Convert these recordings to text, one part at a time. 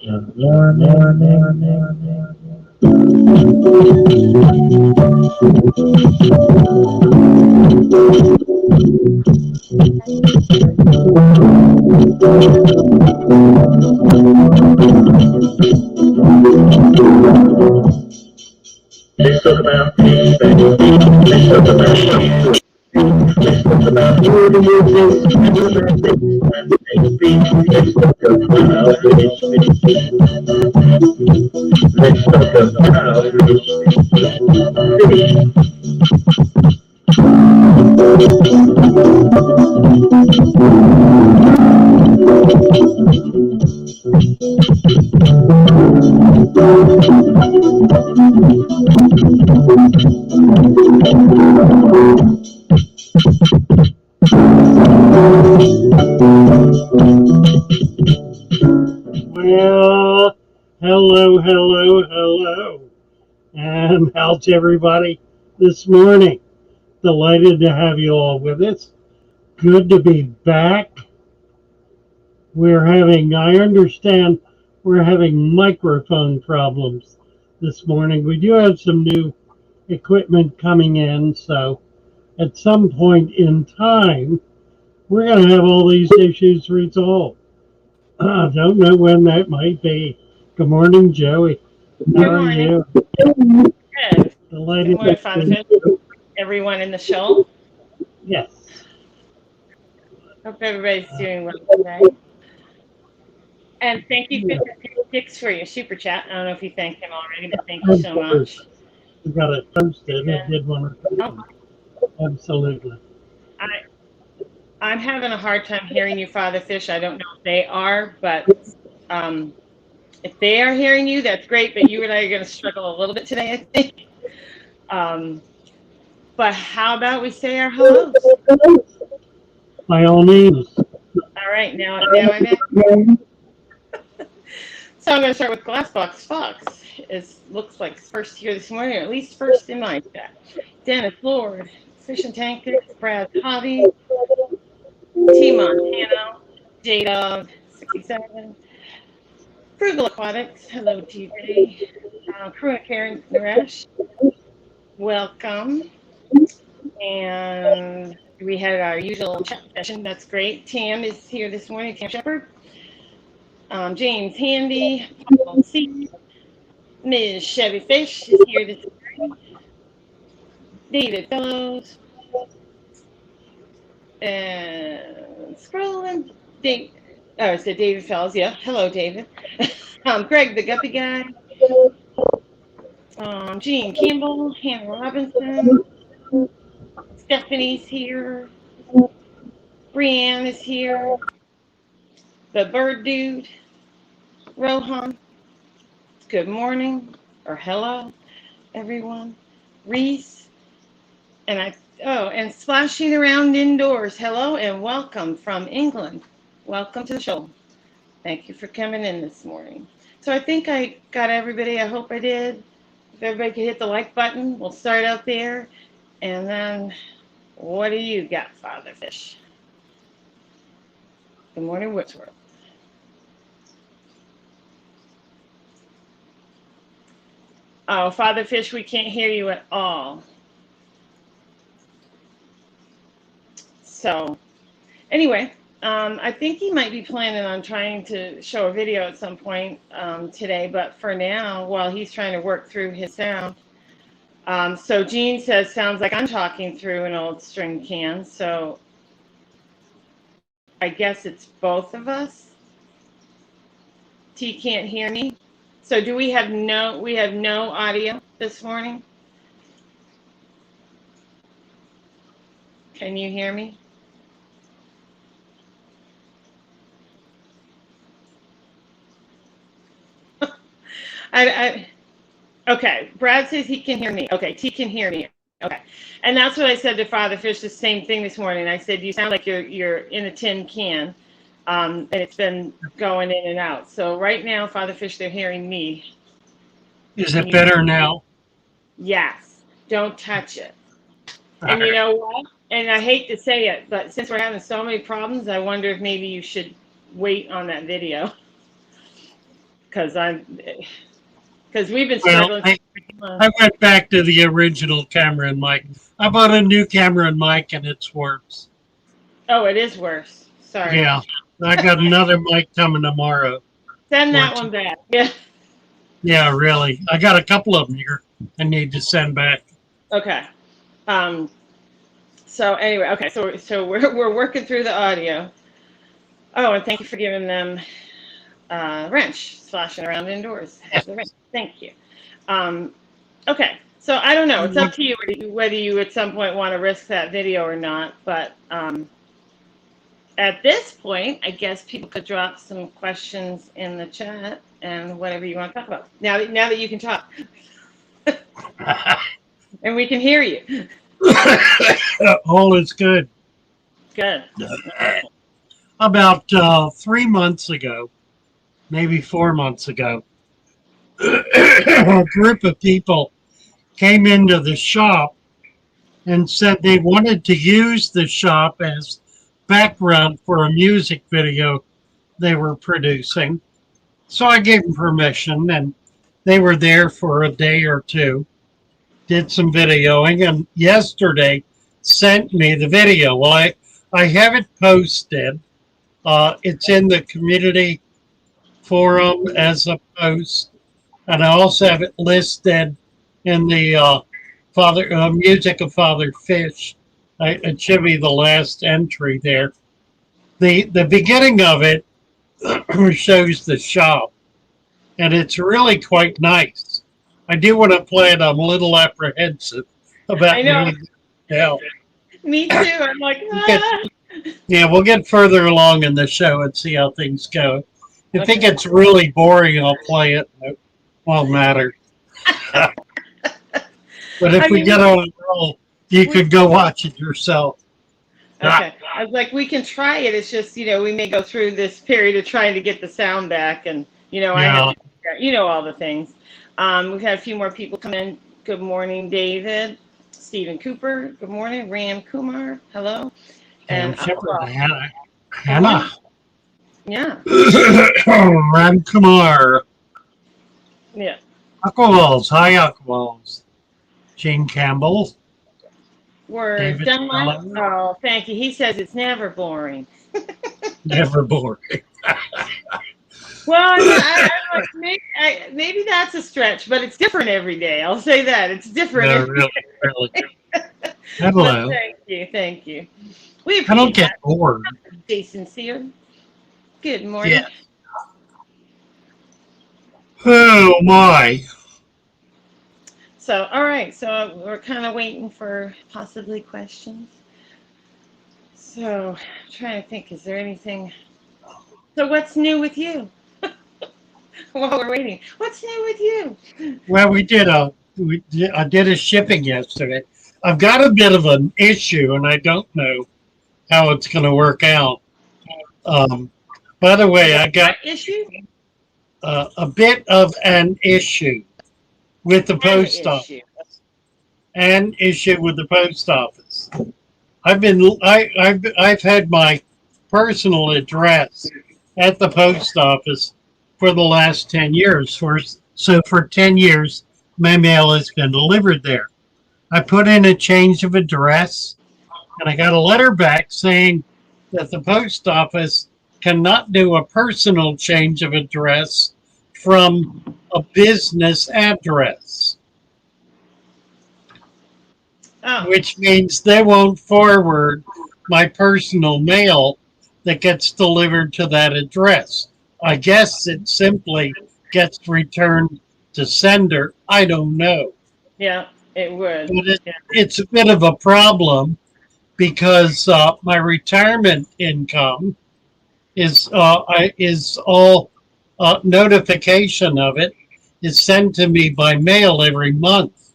Let's talk about peace, baby. Let's talk about peace. Let's talk about peace. Let's talk about Well, hello. And how's everybody this morning? Delighted to have you all with us. Good to be back. I understand we're having microphone problems this morning. We do have some new equipment coming in, so at some point in time, we're going to have all these issues resolved. I don't know when that might be. Good morning, Joey. How are you? Good. Delighted Good morning, everyone in the show. Yes. Hope everybody's doing well today. And thank you, Dix, for your super chat. I don't know if you thanked him already, but thank you so much. We got it posted. I did want to. Absolutely. I'm having a hard time hearing you, Father Fish. I don't know if they are, but if they are hearing you, that's great. But you and I are going to struggle a little bit today, I think. But how about we say our hellos? By all means. All right, now I'm in. So I'm going to start with Glassbox Fox. It looks like first here this morning, or at least first in my chat. Dennis Lord, Fish and Tank, Brad Hobby, T Montano, J-Dog 67, Frugal Aquatics, hello TJ, Crew and Karen Naresh, welcome. And we had our usual chat session, that's great. Tam is here this morning, Tam Shepard. James Handy, Paul C. Ms. Chevy Fish is here this morning. David Fellows. And scrolling. It's David Fellows, yeah. Hello, David. Greg the Guppy Guy. Jean Campbell, Hannah Robinson. Stephanie's here. Brianne is here. The Bird Dude. Rohan. Good morning, or hello, everyone. Reese, and splashing around indoors. Hello and welcome from England. Welcome to the show. Thank you for coming in this morning. So I think I got everybody. I hope I did. If everybody could hit the like button, we'll start out there. And then, what do you got, Father Fish? Good morning, Woodsworth. Oh, Father Fish, we can't hear you at all. So, anyway, I think he might be planning on trying to show a video at some point today, but for now, while he's trying to work through his sound. So Jean says, sounds like I'm talking through an old string can, so I guess it's both of us. T can't hear me. So do we have no audio this morning? Can you hear me? Okay, Brad says he can hear me. Okay, T can hear me. Okay, and that's what I said to Father Fish, the same thing this morning. I said, you sound like you're in a tin can, and it's been going in and out. So right now, Father Fish, they're hearing me. Is it better now? Yes, don't touch it. And you know what? And I hate to say it, but since we're having so many problems, I wonder if maybe you should wait on that video. because we've been Well, struggling. I went back to the original camera and mic. I bought a new camera and mic, and it's worse. Oh, it is worse. Sorry. Yeah, I got another mic coming tomorrow. Send that one back. Yeah. Yeah, really. I got a couple of them here I need to send back. Okay. So anyway, okay. So we're working through the audio. Oh, and thank you for giving them wrench splashing around indoors. Thank you. Okay. So I don't know. It's up to you whether you at some point want to risk that video or not. But at this point, I guess people could drop some questions in the chat and whatever you want to talk about. Now that you can talk. And we can hear you. All is good. Good. About 3 months ago, maybe 4 months ago, a group of people came into the shop and said they wanted to use the shop as background for a music video they were producing. So I gave them permission, and they were there for a day or two, did some videoing, and yesterday sent me the video. Well, I have it posted. It's in the community forum as a post, and I also have it listed in the music of FATHERFISH. It should be the last entry there. The beginning of it shows the shop, and it's really quite nice. I do want to play it. I'm a little apprehensive about moving down. Me too. I'm like, ah. Yeah, we'll get further along in the show and see how things go. If it gets really boring, I'll play it. It won't matter. But if we get on a roll, you could go watch it yourself. Okay. I was like, we can try it. It's just, we may go through this period of trying to get the sound back, and I have to, all the things. We've had a few more people come in. Good morning, David. Stephen Cooper. Good morning. Ram Kumar. Hello. And Hannah. Yeah. Ram Kumar. Yeah. Aquawalls. Hi, Aquawalls. Gene Campbell. We're David done. Allen. Oh, thank you. He says it's never boring. Never boring. Well, maybe that's a stretch, but it's different every day. I'll say that. It's different. No, really. Hello. Thank you. I don't get bored. Stay sincere. Good morning. Yeah. Oh, my. So, all right. So we're kind of waiting for possibly questions. So I'm trying to think, is there anything? So what's new with you? While we're waiting, what's new with you? Well, I did a shipping yesterday. I've got a bit of an issue, and I don't know how it's going to work out. By the way, I got a bit of an issue with the post office. An issue with the post office. I've had my personal address at the post office for the last 10 years. So for 10 years, my mail has been delivered there. I put in a change of address, and I got a letter back saying that the post office cannot do a personal change of address from a business address. Oh. Which means they won't forward my personal mail that gets delivered to that address. I guess it simply gets returned to sender. I don't know. Yeah, it would. But it's a bit of a problem because my retirement income is all notification of it is sent to me by mail every month,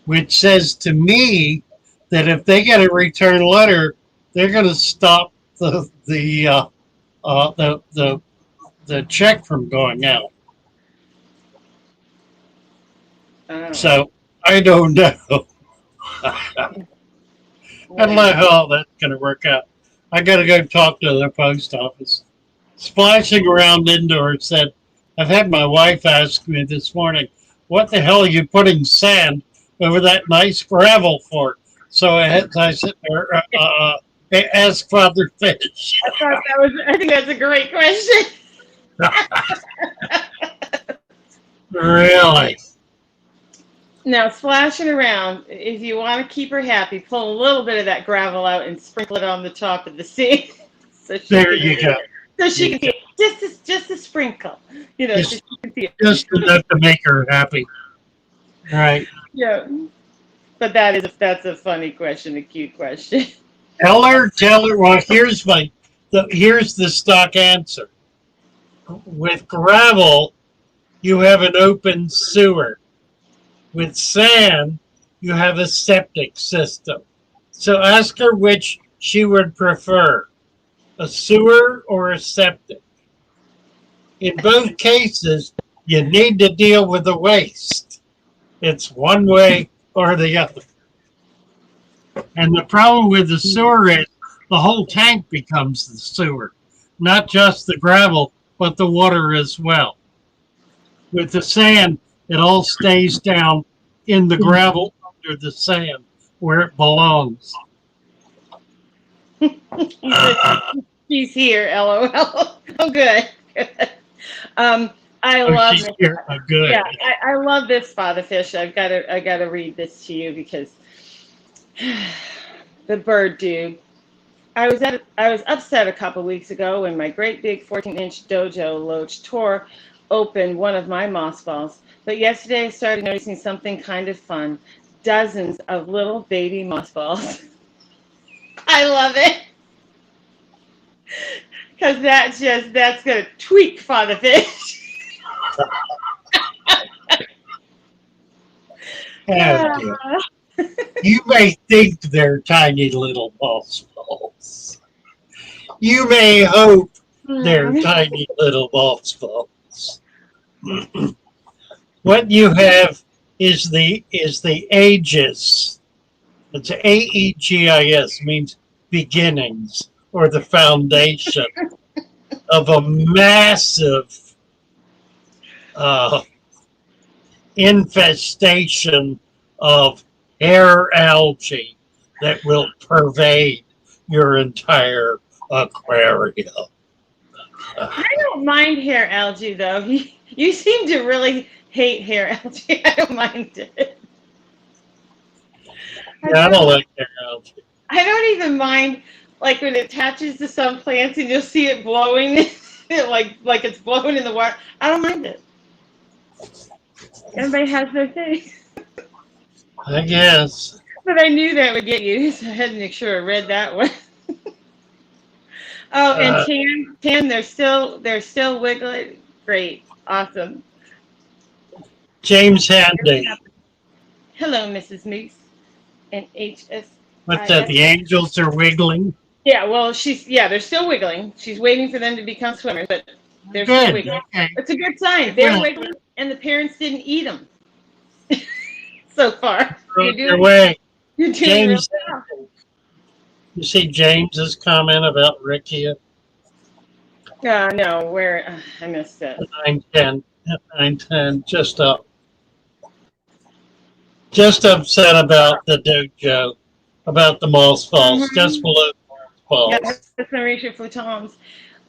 which says to me that if they get a return letter, they're going to stop the check from going out. So I don't know. I don't know how that's going to work out. I got to go talk to the post office. Splashing around indoors said I've had my wife ask me this morning, what the hell are you putting sand over that nice gravel for? So I said, ask Father Fish. I think that's a great question. Really? Now, splashing around, if you want to keep her happy, pull a little bit of that gravel out and sprinkle it on the top of the sink. So There you go. So she can see it. Just a sprinkle. You know, Just, so she can see it. just enough to make her happy. Right. Yeah. But that's a funny question, a cute question. Tell her. Well, here's the stock answer. With gravel, you have an open sewer. With sand, you have a septic system. So ask her which she would prefer, a sewer or a septic. In both cases, you need to deal with the waste. It's one way or the other. And the problem with the sewer is the whole tank becomes the sewer, not just the gravel, but the water as well. With the sand, it all stays down in the gravel under the sand where it belongs. She's here, LOL. Oh, good. I love she's here. Oh, good. Yeah, I love this, Father Fish. I gotta read this to you because the bird dude. I was upset a couple weeks ago when my great big 14-inch dojo loach tore open one of my moss balls. But yesterday I started noticing something kind of fun. Dozens of little baby moss balls. I love it. Because that's going to tweak Father Fish. You may think they're tiny little moss balls. You may hope they're tiny little moss balls. What you have is the aegis. It's AEGIS, means beginnings or the foundation of a massive infestation of hair algae that will pervade your entire aquarium. I don't mind hair algae, though. You seem to really hate hair algae. I don't mind it. Yeah, I don't like hair algae. I don't even mind, like, when it attaches to some plants and you'll see it blowing, like it's blowing in the water. I don't mind it. Everybody has their thing. I guess. But I knew that would get you, so I had to make sure I read that one. Oh, and Tan, they're still wiggling. Great, awesome. James Handy. Hello, Mrs. Moose and HS. What's that? The angels are wiggling. Yeah, well, they're still wiggling. She's waiting for them to become swimmers, but they're still wiggling. Okay. It's a good sign. They're wiggling, and the parents didn't eat them so far. You're doing James. Well. You see James's comment about Ricky? No, where I missed it. 910, just upset about the dojo, about the moss balls, just below the moss balls. Yeah, that's Marisha Futons.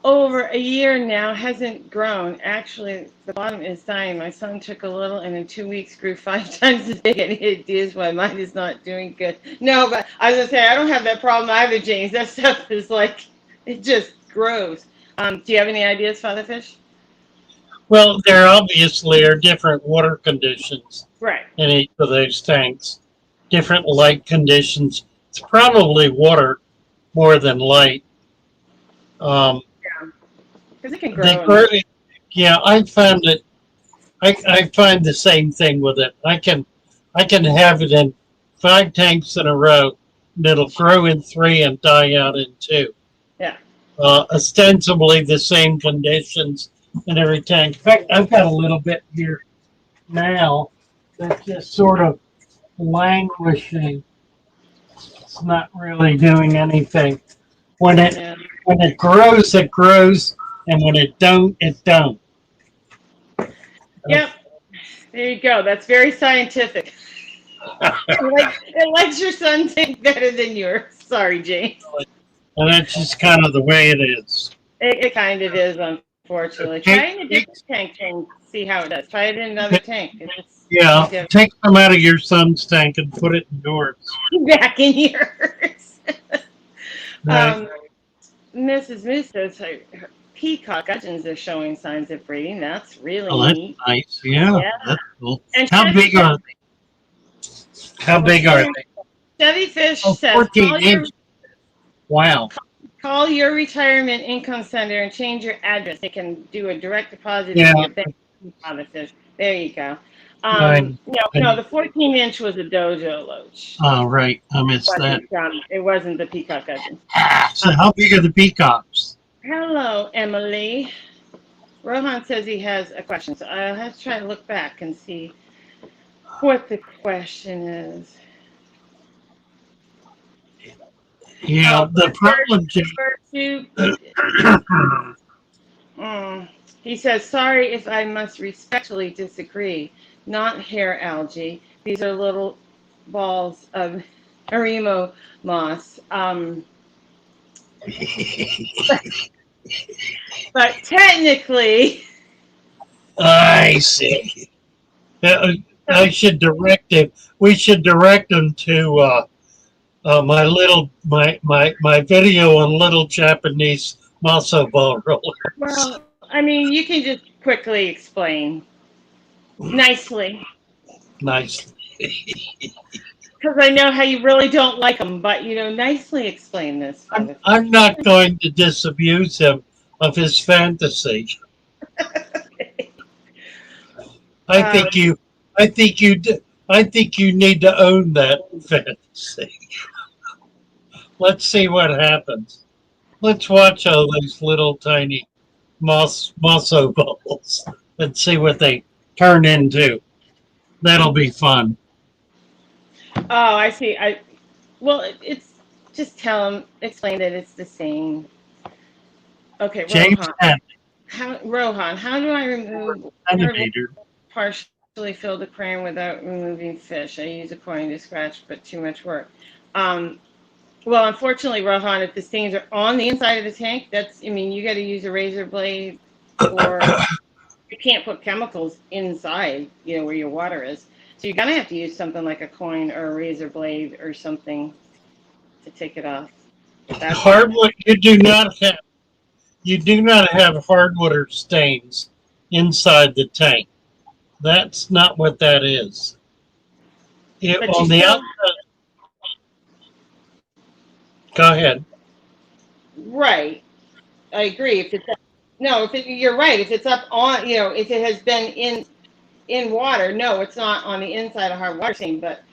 Over a year now, hasn't grown. Actually, the bottom is dying. My son took a little and in 2 weeks grew 5 times as big. Any ideas why mine is not doing good? No, but I was going to say, I don't have that problem either, James. That stuff is like, it just grows. Do you have any ideas, Father Fish? Well, there obviously are different water conditions in each of those tanks. Different light conditions. It's probably water more than light. Because it can grow. Yeah, I found it. I find the same thing with it. I can have it in 5 tanks in a row, and it'll grow in 3 and die out in 2. Yeah. Ostensibly the same conditions in every tank. In fact, I've got a little bit here now that's just sort of languishing. It's not really doing anything. When it grows, it grows, and when it don't, it don't. Yep. There you go. That's very scientific. It likes your sun tank better than yours. Sorry, James. And that's just kind of the way it is. It kind of is, unfortunately. Try it in a different tank and see how it does. Try it in another tank. Yeah, take some out of your son's tank and put it in yours. Back in yours. Right. Mrs. Moose says her peacock gudgeons are showing signs of breeding. That's really Oh, that's neat. nice. Yeah, Yeah. that's cool. And How big are they? How big are they? Chevy Fish Oh, says, 14 inches. Wow. call your retirement income center and change your address. They can do a direct deposit Yeah. into your bank. Fish. There you go. Right. No, the 14-inch was a dojo loach. Oh, right. I missed that. It wasn't the peacock gudgeon. So how big are the peacocks? Hello, Emily. Rohan says he has a question, so I'll have to try to look back and see what the question is. Yeah, the problem, He says, sorry if I must respectfully disagree. Not hair algae. These are little balls of haremo moss. But technically, I see. I should direct him. We should direct him to my video on little Japanese matzo ball rollers. well, I mean, you can just quickly explain nicely. Nice. Because I know how you really don't like them, but nicely explain this. I'm not going to disabuse him of his fantasy. I think you need to own that fantasy. Let's see what happens. Let's watch all these little tiny matzo balls and see what they turn into. That'll be fun. Oh, I see. It's just explain that it's the same. Okay, James Rohan, how do I remove Animator. partially filled aquarium without removing fish? I use a coin to scratch, but too much work. Well, unfortunately, Rohan, if the stains are on the inside of the tank, you got to use a razor blade, or you can't put chemicals inside, where your water is. So you're gonna have to use something like a coin or a razor blade or something to take it off. Hardwood. You do not have hardwood or stains inside the tank. That's not what that is. On the outside. Go ahead. Right, I agree. You're right. If it's up on, if it has been in water, no, it's not on the inside of hard water stain, but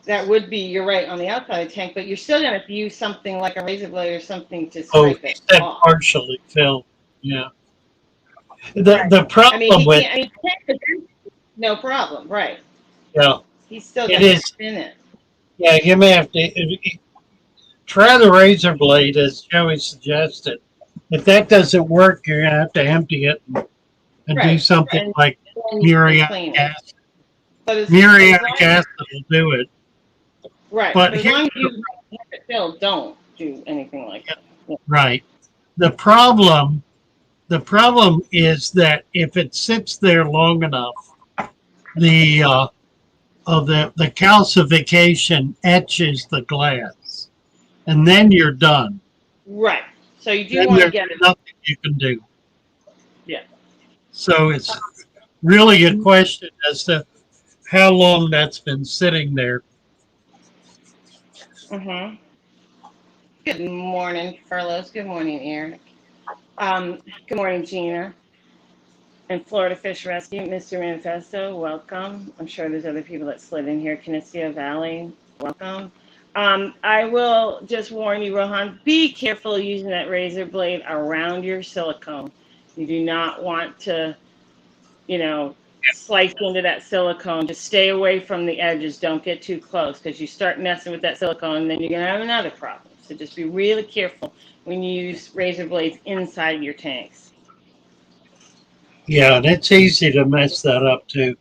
that would be, you're right, on the outside of the tank, but you're still going to use something like a razor blade or something to scrape it off. Partially filled, yeah. The problem no problem, right. Yeah. He's still going to spin it. Yeah, you may have to try the razor blade, as Joey suggested. If that doesn't work, you're going to have to empty it and do something like muriatic acid. Muriatic acid will do it. Right. But as long as you have it filled, don't do anything like that. Yeah. Right. The problem is that if it sits there long enough, the calcification etches the glass, and then you're done. Right. So you do want to get it. Nothing you can do. Yeah. So it's really a question as to how long that's been sitting there. Mm-hmm. Good morning, Carlos. Good morning, Eric. Good morning, Gina. And Florida Fish Rescue, Mr. Manifesto, welcome. I'm sure there's other people that slid in here. Canisteo Valley, welcome. I will just warn you, Rohan, be careful using that razor blade around your silicone. You do not want to, slice into that silicone. Just stay away from the edges. Don't get too close, because you start messing with that silicone and then you're going to have another problem. So just be really careful when you use razor blades inside your tanks. Yeah, and it's easy to mess that up too.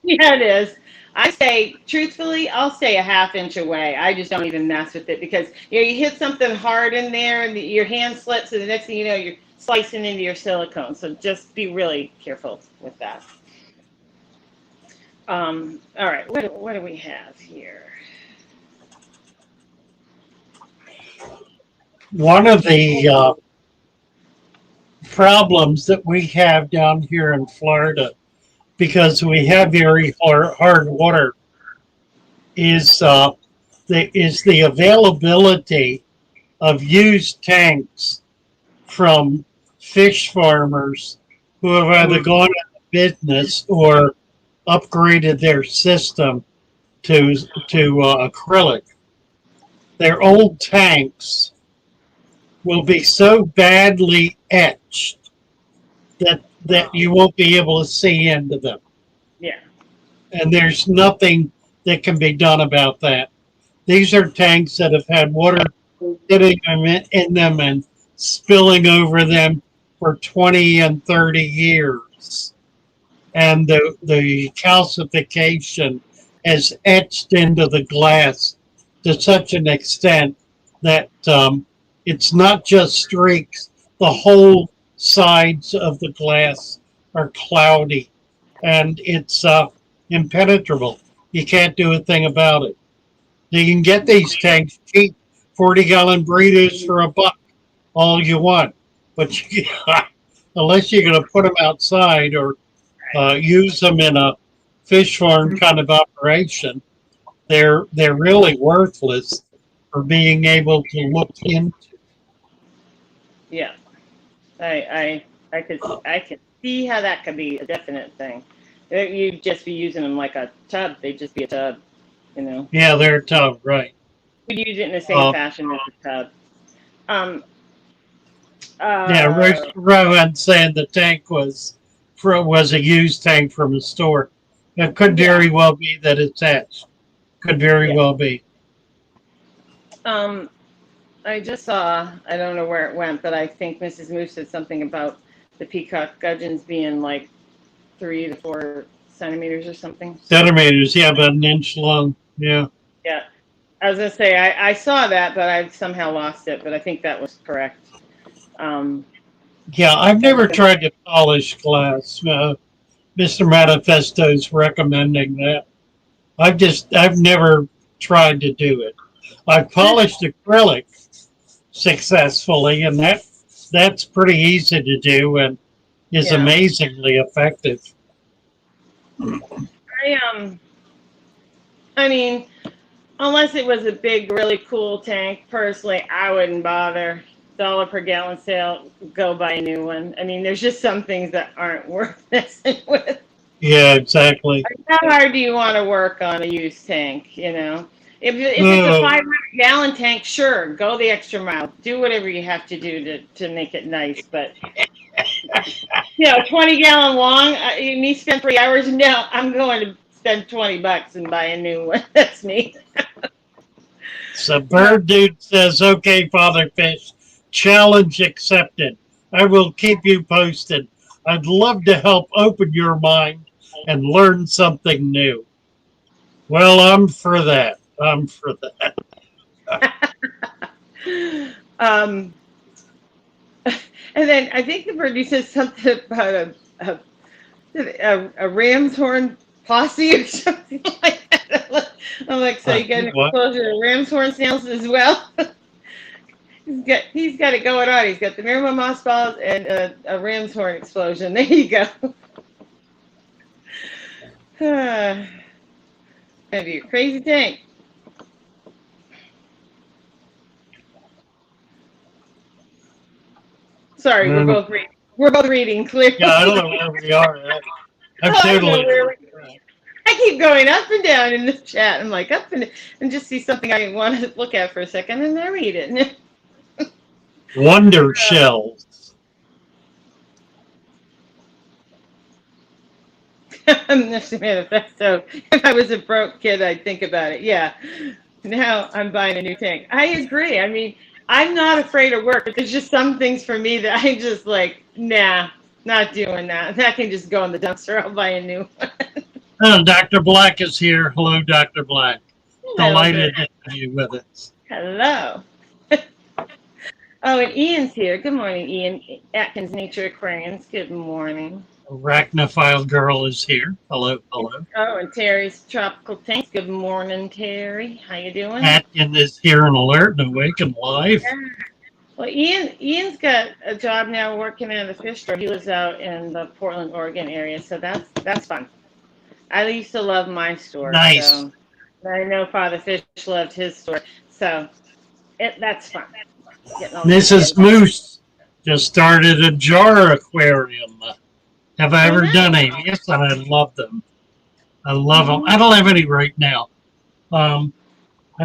Yeah, it is. I say, truthfully, I'll stay a half inch away. I just don't even mess with it because you hit something hard in there and your hand slips, and the next thing you know, you're slicing into your silicone. So just be really careful with that. All right, what do we have here? One of the problems that we have down here in Florida, because we have very hard water, is the availability of used tanks from fish farmers who have either gone out of business or upgraded their system to acrylic. Their old tanks will be so badly etched that you won't be able to see into them. Yeah. And there's nothing that can be done about that. These are tanks that have had water hitting them in them and spilling over them for 20 and 30 years. And the calcification has etched into the glass to such an extent that it's not just streaks, the whole sides of the glass are cloudy and it's impenetrable. You can't do a thing about it. You can get these tanks cheap, 40-gallon breeders for $1, all you want. But you, unless you're going to put them outside or use them in a fish farm kind of operation, they're really worthless for being able to look into. Yeah. I could see how that could be a definite thing. You'd just be using them like a tub. They'd just be a tub, you know. Yeah, they're tough, right? We'd use it in the same fashion as a tub. Um, Yeah, Rowan saying the tank was a used tank from a store. It could yeah, very well be that it's etched. Could very yeah. well be. Um, I just saw, I don't know where it went, but I think Mrs. Moose said something about the peacock gudgeons being like 3 to 4 centimeters or something. Centimeters, yeah, about an inch long. Yeah. Yeah. I was going to say, I saw that, but I somehow lost it, but I think that was correct. Yeah, I've never tried to polish glass. Mr. Manifesto's recommending that. I've never tried to do it. I've polished acrylic successfully, and that's pretty easy to do and is Yeah. amazingly effective. I mean, unless it was a big, really cool tank, personally, I wouldn't bother. $1 per gallon sale, go buy a new one. I mean, there's just some things that aren't worth messing with. Yeah, exactly. How hard do you want to work on a used tank, you know? If it's a 500-gallon tank, sure, go the extra mile. Do whatever you have to do to make it nice. But, 20-gallon long, me spend 3 hours, no, I'm going to spend $20 and buy a new one. That's me. So Bird Dude says, okay, Father Fish, challenge accepted. I will keep you posted. I'd love to help open your mind and learn something new. Well, I'm for that. I'm for that. And then I think the birdie says something about a ram's horn posse or something like that. I'm like, so you got an explosion of ram's horn snails as well? He's got it going on. He's got the Miramar moss balls and a ram's horn explosion. There you go. That'd be a crazy tank. Sorry, we're both reading clearly. Yeah, I don't know where we are. I'm totally. I keep going up and down in the chat. I'm like up and just see something I want to look at for a second, and I read it. Wonder shells. Mr. Manifesto. If I was a broke kid, I'd think about it. Yeah. Now I'm buying a new tank. I agree. I mean, I'm not afraid of work, but there's just some things for me that I just like, nah, Not doing that. That can just go in the dumpster. I'll buy a new one. Oh, Dr. Black is here. Hello, Dr. Black. Hello, Delighted to have you with us. hello. Oh, and Ian's here. Good morning, Ian. Atkins Nature Aquariums. Good morning. Arachnophile girl is here. Hello, hello. Oh, and Terry's Tropical Tanks. Good morning, Terry. How you doing? Atkin is here and alert and awake and live. Well, Ian's got a job now working at a fish store. He lives out in the Portland, Oregon area, so that's fun. I used to love my store. Nice. So I know Father Fish loved his store, so that's fun. Mrs. Moose just started a jar aquarium. Have I ever done any? Yes, and I love them. I love them. I don't have any right now. I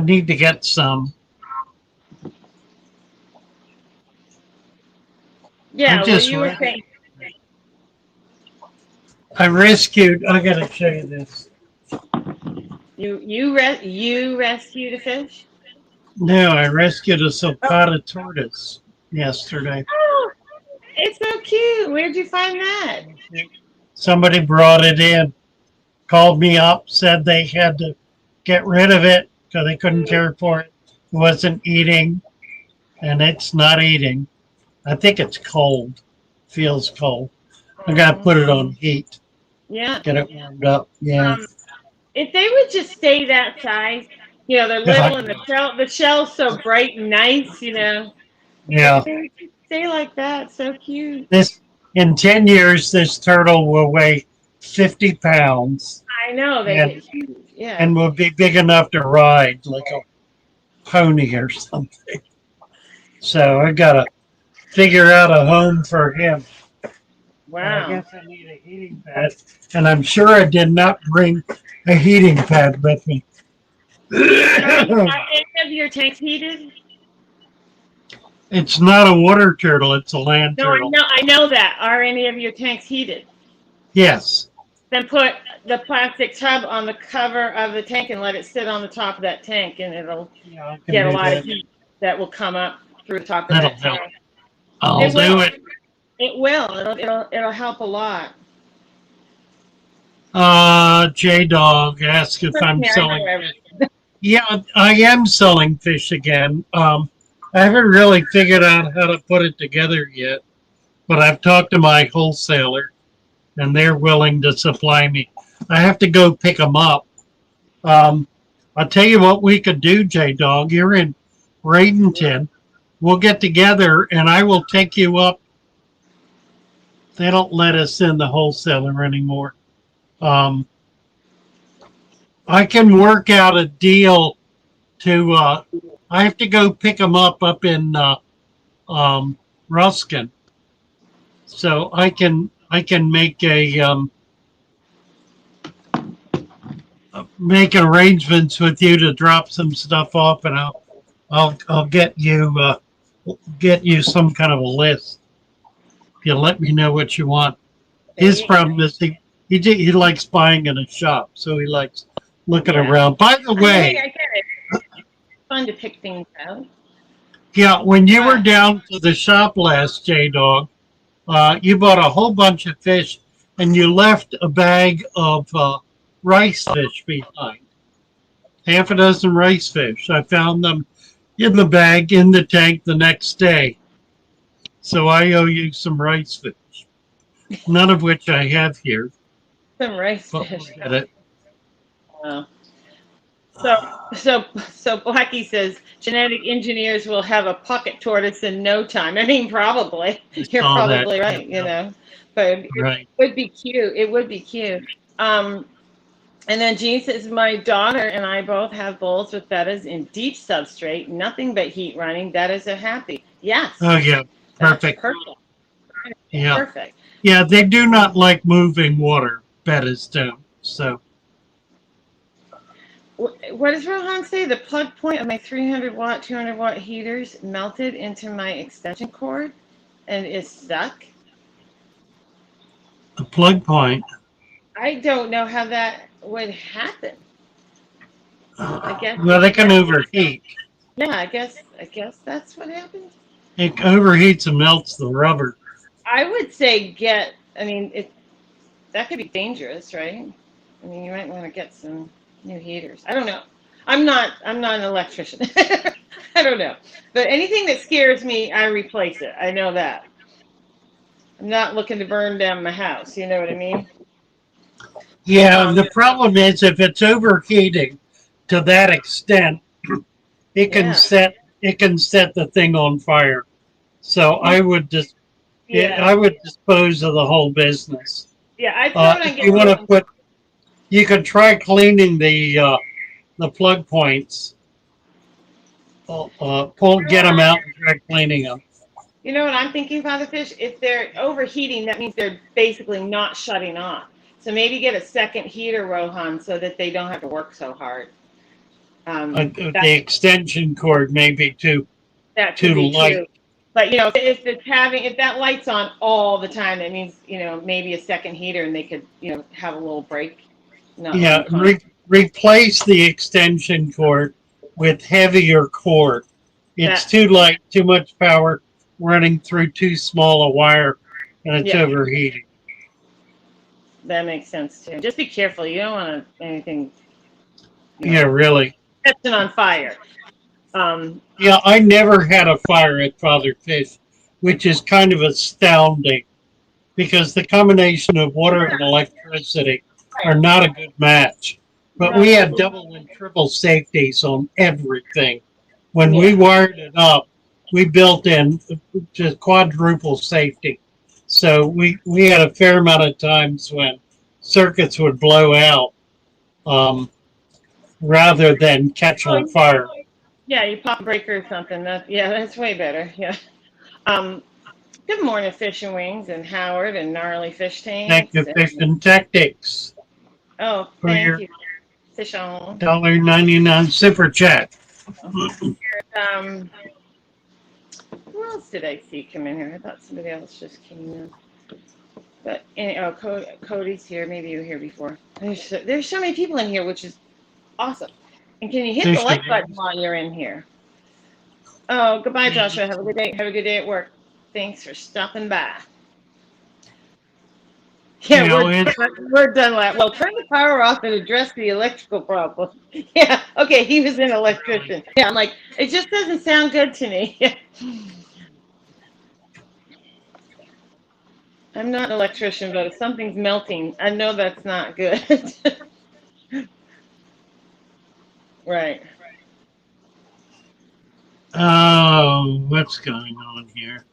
need to get some. Yeah, well, you were saying. I rescued. I gotta show you this. You rescued a fish? No, I rescued a sulcata tortoise yesterday. Oh, it's so cute. Where'd you find that? Somebody brought it in, called me up, said they had to get rid of it because they couldn't care for it. It wasn't eating, and it's not eating. I think it's cold. Feels cold. I gotta put it on heat. Yeah. Get it warmed up. Yeah. If they would just stay that size, they're little and the shell's so bright and nice, Yeah. If they would stay like that, so cute. In 10 years, this turtle will weigh 50 pounds. I know, they get huge. Yeah. And will be big enough to ride like a pony or something. So I gotta figure out a home for him. Wow. I guess I need a heating pad. And I'm sure I did not bring a heating pad with me. Are any of your tanks heated? It's not a water turtle, it's a land turtle. No, I know that. Are any of your tanks heated? Yes. Then put the plastic tub on the cover of the tank and let it sit on the top of that tank, and it'll get a lot of heat that will come up through the top of that tank. I'll do it. It will. It'll help a lot. J-Dog asked if I'm selling fish. Yeah, I am selling fish again. I haven't really figured out how to put it together yet, but I've talked to my wholesaler, and they're willing to supply me. I have to go pick them up. I'll tell you what we could do, J-Dog. You're in Bradenton. We'll get together, and I will take you up. They don't let us in the wholesaler anymore. I can work out a deal to, I have to go pick them up in Ruskin. So I can make make arrangements with you to drop some stuff off, and I'll get you some kind of a list. If you let me know what you want. His problem is he likes buying in a shop, so he likes looking around. By the way, I get it. It's fun to pick things out. Yeah, when you were down to the shop last, J-Dog, you bought a whole bunch of fish, and you left a bag of rice fish behind. Half a dozen rice fish. I found them in the bag in the tank the next day. So I owe you some rice fish. None of which I have here. Some rice But fish. we'll get it. Wow. So Blackie says genetic engineers will have a pocket tortoise in no time. I mean, probably. You're probably right. But it would be cute. It would be cute. And then Jean says, my daughter and I both have bowls with bettas in deep substrate, nothing but heat running. Bettas are happy. Yes. Oh yeah, perfect. Perfect. Yeah. Perfect. Yeah, they do not like moving water. Bettas don't. So. What does Rohan say? The plug point of my 300 watt, 200 watt heaters melted into my extension cord and is stuck. The plug point. I don't know how that would happen. I guess. Well, they can overheat. Yeah, I guess that's what happened. It overheats and melts the rubber. I would say I mean, that could be dangerous, right? I mean, you might want to get some new heaters. I don't know. I'm not an electrician. I don't know. But anything that scares me, I replace it. I know that. I'm not looking to burn down my house. You know what I mean? Yeah, the problem is if it's overheating to that extent, it can Yeah. set the thing on fire. So I would just Yeah. I would dispose of the whole business. Yeah. I throw it on If you want to put, you could try cleaning the plug points. Get them out and try cleaning them. You know what I'm thinking, FATHERFISH? If they're overheating, that means they're basically not shutting off. So maybe get a second heater, Rohan, so that they don't have to work so hard. The extension cord may be too light. True. But if that light's on all the time, that means maybe a second heater, and they could have a little break. Yeah, replace the extension cord with heavier cord. It's too light, too much power running through too small a wire, and it's overheating. That makes sense too. Just be careful. You don't want anything. Yeah, really. Catching on fire. Yeah, I never had a fire at FATHERFISH, which is kind of astounding because the combination of water and electricity are not a good match. But we had double and triple safeties on everything. When we wired it up, we built in just quadruple safety. So we had a fair amount of times when circuits would blow out rather than catch on fire. Yeah, you pop a breaker or something. That's way better. Yeah. Good morning, Fish and Wings and Howard and Gnarly Fish Tank. Thank you, Fish and Tactics. Oh, thank you. Fish on. $1.99 super chat. Who else did I see come in here? I thought somebody else just came in. But Cody's here. Maybe you were here before. There's so many people in here, which is awesome. And can you hit the like button while you're in here? Oh, goodbye, Joshua. Have a good day. Have a good day at work. Thanks for stopping by. Yeah, we're done. Well, turn the power off and address the electrical problem. Yeah, okay, he was an electrician. Yeah, I'm like, it just doesn't sound good to me. I'm not an electrician, but if something's melting, I know that's not good. Right. Oh, what's going on here?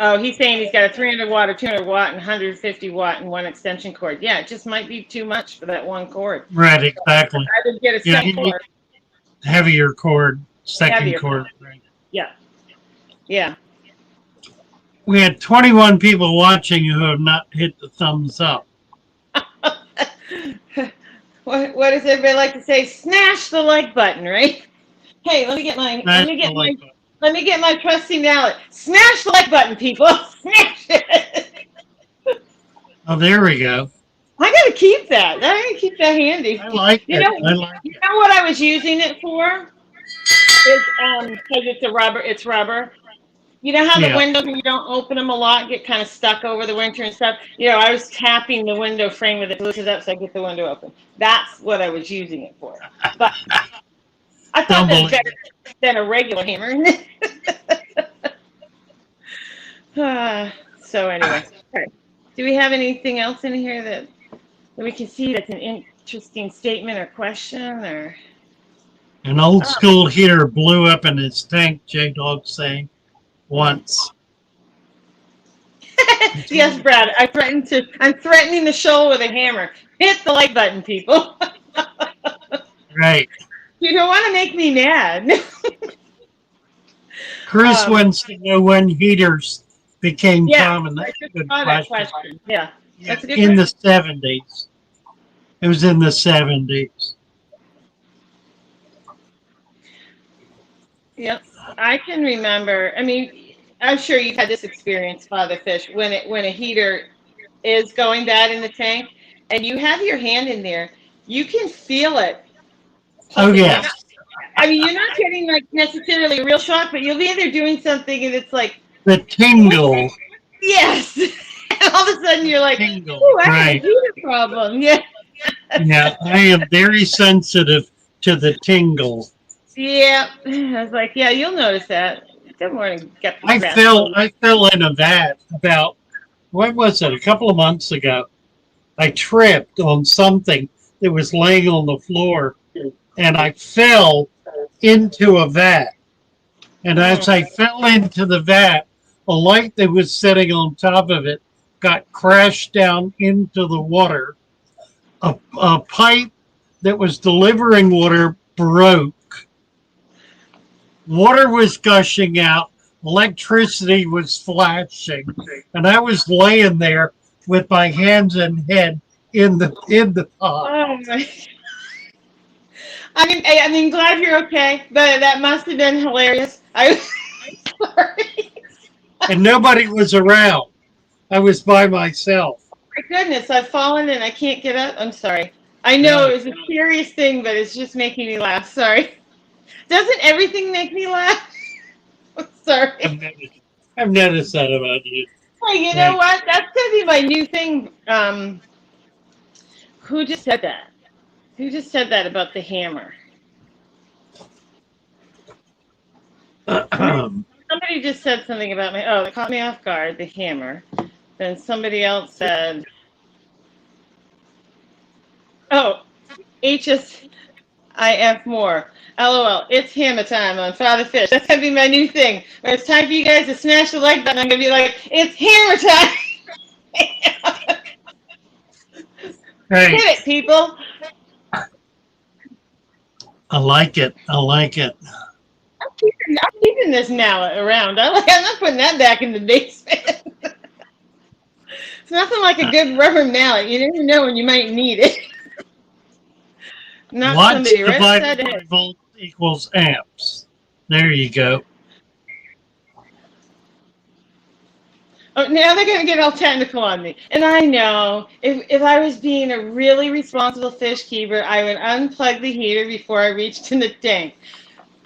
Oh, he's saying he's got a 300 watt, a 200 watt, and 150 watt and one extension cord. Yeah, it just might be too much for that one cord. Right, exactly. I would get a second cord. Heavier cord, second cord. Right. Yeah. Yeah. We had 21 people watching who have not hit the thumbs up. What does everybody like to say? Smash the like button, right? Hey, let me get my trusty mallet. Smash the like button, people. Smash it. Oh, there we go. I gotta keep that. I gotta keep that handy. I like it. You know what I was using it for? Is because it's rubber. You know how the windows, when you don't open them a lot, get kind of stuck over the winter and stuff? I was tapping the window frame with it to lift it up so I get the window open. That's what I was using it for. But I thought that was better than a regular hammer. So anyway, do we have anything else in here that we can see that's an interesting statement or question? Or an old school heater blew up in its tank, J-Dog saying. Once. Yes, Brad. I'm threatening the shoal with a hammer. Hit the like button, people. Right. You don't want to make me mad. Chris wants to know when heaters became common. That's a good question. Yeah. That's a good question. The 70s. It was in the 70s. Yep. I can remember. I mean, I'm sure you've had this experience, FATHERFISH, when a heater is going bad in the tank, and you have your hand in there, you can feel it. Oh yes. I mean, you're not getting like necessarily a real shock, but you'll be there doing something and it's like, The tingle. yes. And all of a sudden you're like, Tingle. oh, I have a Right. heater problem. Yeah. Yeah, I am very sensitive to the tingle. Yeah. I was like, yeah, you'll notice that. Good morning, Guppy I Rat. fell in a vat about, when was it? A couple of months ago. I tripped on something that was laying on the floor and I fell into a vat. And as I fell into the vat, a light that was sitting on top of it got crashed down into the water. A pipe that was delivering water broke. Water was gushing out. Electricity was flashing. And I was laying there with my hands and head in the pot. Oh my. I mean, glad you're okay, but that must have been hilarious. I'm sorry. And nobody was around. I was by myself. My goodness, I've fallen and I can't get up. I'm sorry. I know Yeah. it was a serious thing, but it's just making me laugh. Sorry. Doesn't everything make me laugh? I'm sorry. I've noticed that about you. Hey, you know Right. what? That's gonna be my new thing. Who just said that? Who just said that about the hammer? Somebody just said something about me. Oh, it caught me off guard, the hammer. Then somebody else said, oh, HSIF more. LOL, it's hammer time on Father Fish. That's going to be my new thing. When it's time for you guys to smash the like button, I'm going to be like, it's hammer time. Right. Hit it, people. I like it. I like it. I'm keeping this mallet around. I'm not putting that back in the basement. It's nothing like a good rubber mallet. You never know when you might need it. Not Watts somebody right upside divided the by head. volt equals amps. There you go. Oh, now they're going to get all technical on me. And I know if I was being a really responsible fish keeper, I would unplug the heater before I reached in the tank.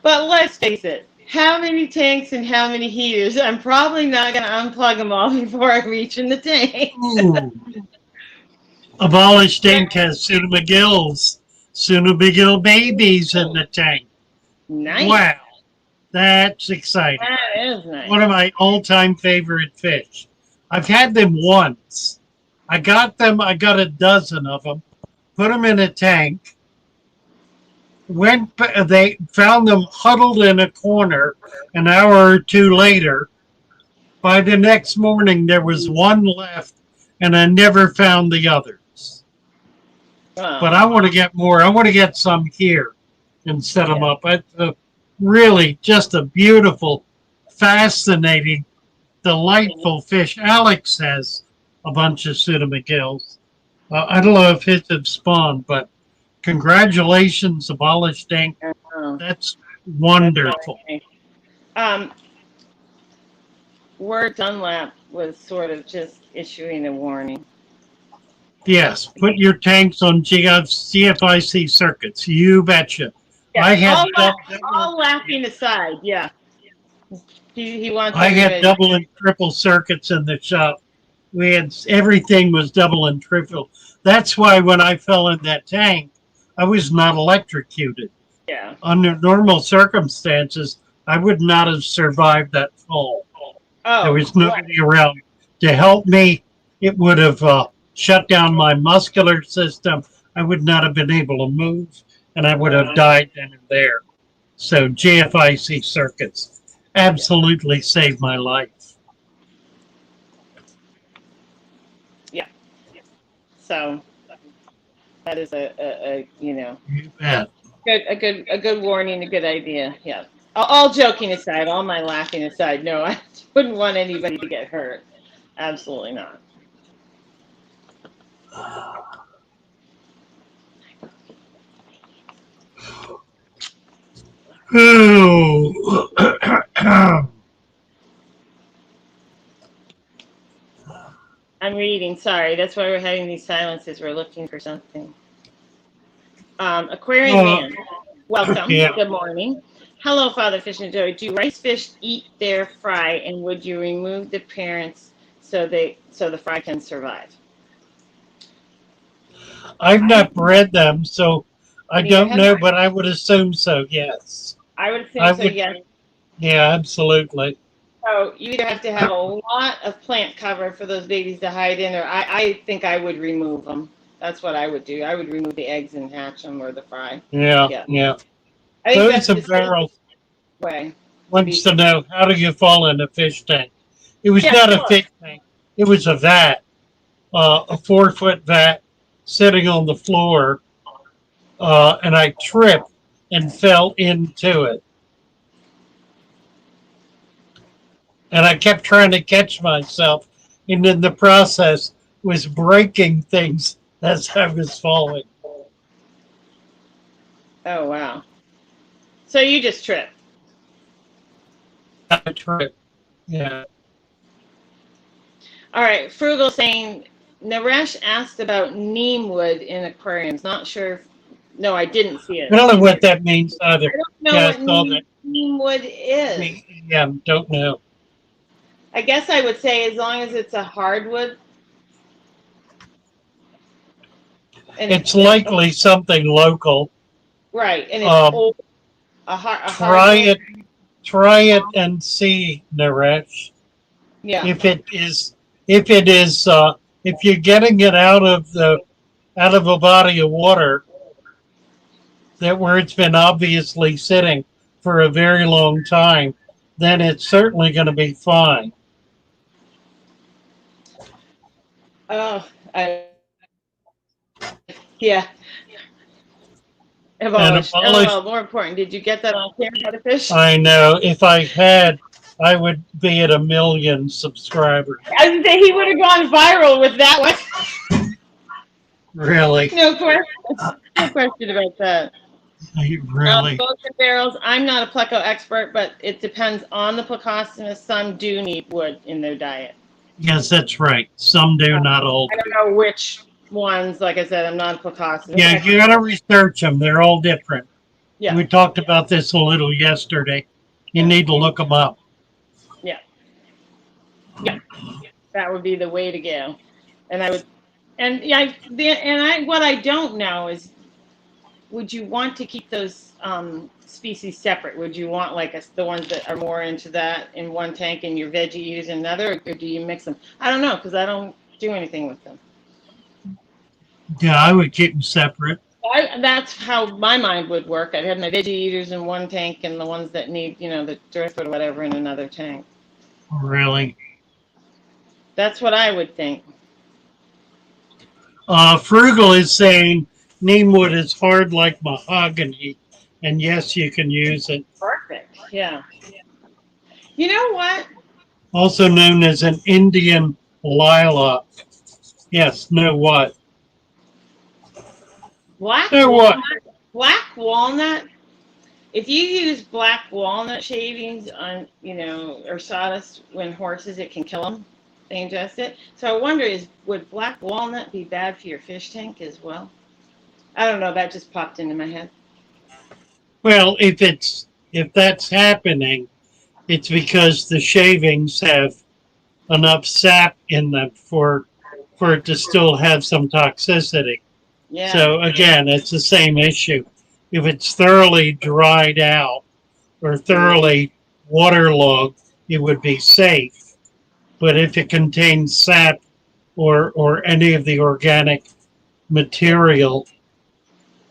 But let's face it, how many tanks and how many heaters? I'm probably not going to unplug them all before I reach in the tank. Ooh. Abolished Inc. has Suna McGill's Suna McGill babies in the tank. Nice. Wow. That's exciting. That is nice. One of my all-time favorite fish. I've had them once. I got a dozen of them, put them in a tank, they found them huddled in a corner an hour or two later. By the next morning, there was one left, and I never found the others. Wow. But I want to get more. I want to get some here and set them up. It's really just a beautiful, fascinating, delightful fish. Alex has a bunch of Suna McGills. I don't know if his have spawned, but congratulations, Abolished Inc. That's wonderful. Word Dunlap was sort of just issuing a warning. Yes, put your tanks on GFIC circuits. You betcha. Yeah, I had all laughing aside, yeah. He wants. I had double and triple circuits in the shop. We had everything was double and triple. That's why when I fell in that tank, I was not electrocuted. Yeah. Under normal circumstances, I would not have survived that fall. Oh, there was nobody around to help me. It would have shut down my muscular system. I would not have been able to move, and I would have died then and there. So GFIC circuits absolutely saved my life. Yeah. So that is a you know. You bet. A good warning, a good idea. Yeah. All joking aside, all my laughing aside, no, I wouldn't want anybody to get hurt. Absolutely not. Oh. I'm reading. Sorry, that's why we're having these silences. We're looking for something. Aquarium Man. Welcome. Yeah. Good morning. Hello, Father Fish and Joey. Do rice fish eat their fry, and would you remove the parents so the fry can survive? I've not bred them, so I Neither don't have know, I. but I would assume so, yes. I would I assume so, would, yes. yeah, absolutely. So you either have to have a lot of plant cover for those babies to hide in, or I think I would remove them. That's what I would do. I would remove the eggs and hatch them or the fry. Yeah, Yeah. yeah. I think Those that's of the safest Barrel way to be wants to safe. know, how do you fall in a fish tank? It was Yeah, not a sure. fish tank. It was a vat, a 4-foot vat sitting on the floor, and I tripped and fell into it. And I kept trying to catch myself, and in the process was breaking things as I was falling. Oh, wow. So you just tripped. I tripped. Yeah. All right. Frugal saying, Naresh asked about Neemwood in aquariums. Not sure. No, I didn't see I it don't know either. what that means either. I don't know Yeah, I what saw that. Neemwood is. Yeah, don't know. I guess I would say as long as it's a hardwood. And It's likely something local. right, and it's Um, old, a try hardwood. it and see, Naresh. Yeah. If it is, if you're getting it out of a body of water that where it's been obviously sitting for a very long time, then it's certainly going to be fine. Oh, yeah. And Abolished. abolish, LOL. More important. Did you get that on camera, the fish? I know. If I had, I would be at 1 million subscribers. I would say he would have gone viral with that one. Really, No question. No question about that. really. Both the barrels. I'm not a pleco expert, but it depends on the plecostomus. Some do need wood in their diet. Yes, that's right. Some do, not all I do. don't know which ones. Like I said, I'm not a plecostomus Yeah, expert. you got to research them. They're all different. Yeah. We talked about this a little yesterday. You need to look them up. Yeah. Yeah. That would be the way to go. And I would, and yeah, what I don't know is, would you want to keep those species separate? Would you want like the ones that are more into that in one tank and your veggie eaters in another, or do you mix them? I don't know because I don't do anything with them. Yeah, I would keep them separate. That's how my mind would work. I'd have my veggie eaters in one tank and the ones that need, the driftwood or whatever in another tank. Really. That's what I would think. Frugal is saying Neemwood is hard like mahogany, and yes, you can use it. Perfect. Yeah. You know what? Also known as an Indian lilac. Yes, know what? Black Know what? walnut. Black walnut. If you use black walnut shavings on, or sawdust when horses, it can kill them. They ingest it. So I wonder, would black walnut be bad for your fish tank as well? I don't know. That just popped into my head. Well, if that's happening, it's because the shavings have enough sap in them for it to still have some toxicity. Yeah. So again, it's the same issue. If it's thoroughly dried out or thoroughly waterlogged, it would be safe. But if it contains sap or any of the organic material,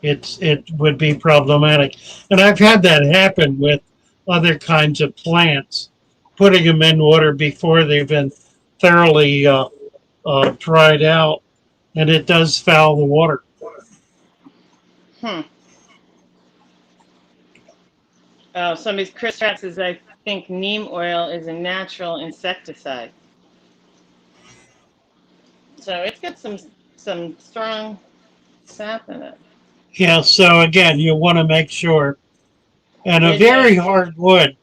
it would be problematic. And I've had that happen with other kinds of plants, putting them in water before they've been thoroughly dried out, and it does foul the water. Oh, Chris Pratt says, I think neem oil is a natural insecticide. So it's got some strong sap in it. Yeah, so again, you want to make sure. And a very hard wood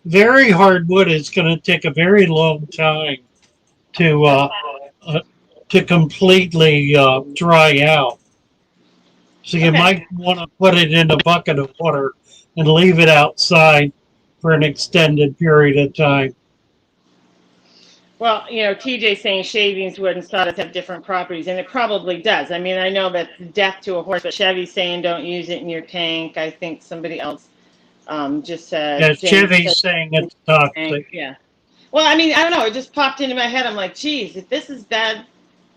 is going to take a very long time to completely dry out. So you Okay. might want to put it in a bucket of water and leave it outside for an extended period of time. Well, TJ saying shavings, wood, and sawdust have different properties, and it probably does. I mean, I know that's death to a horse, but Chevy's saying don't use it in your tank. I think somebody else just said. Yeah, James said Chevy's saying it's tank. toxic. Yeah. Well, I mean, I don't know. It just popped into my head. I'm like, geez, if this is bad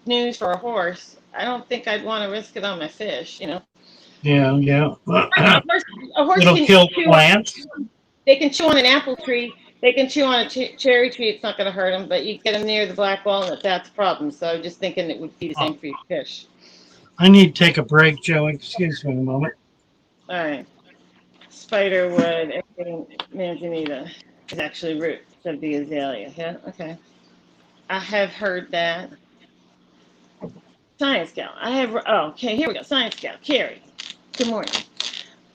news for a horse, I don't think I'd want to risk it on my fish. Yeah, yeah. A horse It'll can kill chew. plants. They can chew on an apple tree. They can chew on a cherry tree. It's not going to hurt them. But you get them near the black walnut, that's a problem. So I'm just thinking it would be the same for your fish. I need to take a break, Joe. Excuse me a moment. All right. Spiderwood, manzanita is actually roots of the azalea. Yeah. Okay. I have heard that. Science gal. Okay, here we go. Science gal. Carrie. Good morning.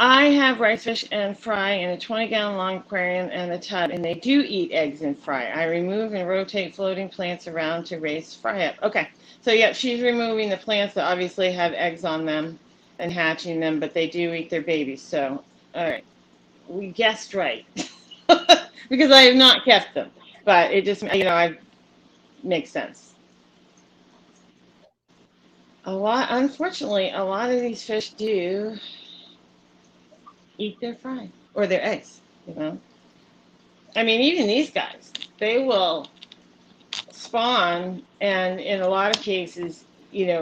I have rice fish and fry in a 20-gallon long aquarium and a tub, and they do eat eggs and fry. I remove and rotate floating plants around to raise fry up. Okay, so yeah, she's removing the plants that obviously have eggs on them and hatching them, but they do eat their babies. So, all right, we guessed right because I have not kept them, but it just I makes sense. Unfortunately, a lot of these fish do eat their fry or their eggs. I mean, even these guys, they will spawn and in a lot of cases,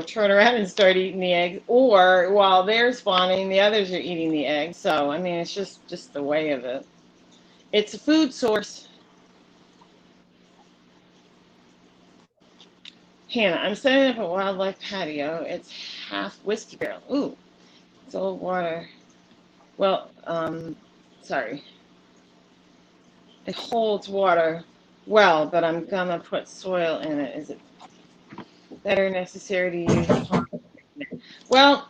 turn around and start eating the eggs, or while they're spawning, the others are eating the eggs. So, I mean, it's just the way of it. It's a food source. Hannah, I'm setting up a wildlife patio. It's half whiskey barrel. Ooh, it's old water. Well, sorry. It holds water well, but I'm gonna put soil in it. Is it better necessary to use? Well,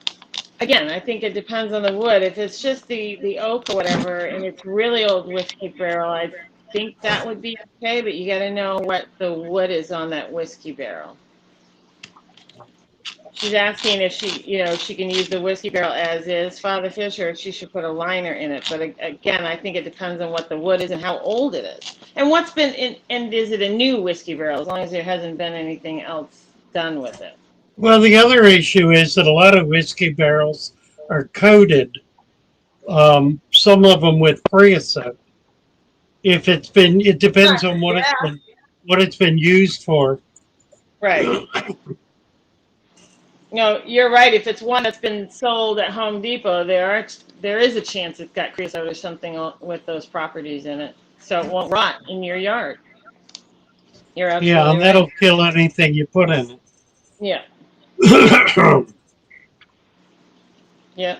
again, I think it depends on the wood. If it's just the oak or whatever, and it's really old whiskey barrel, I think that would be okay. But you got to know what the wood is on that whiskey barrel. She's asking if she can use the whiskey barrel as is, FATHERFISH, or if she should put a liner in it. But again, I think it depends on what the wood is and how old it is. And what's been in, and is it a new whiskey barrel, as long as there hasn't been anything else done with it. Well, the other issue is that a lot of whiskey barrels are coated, some of them with creosote. It depends on what it's been used for. Right. No, you're right. If it's one that's been sold at Home Depot, there is a chance it's got creosote or something with those properties in it, so it won't rot in your yard. You're absolutely Yeah, and right. that'll kill anything you put in Yeah, it. yeah.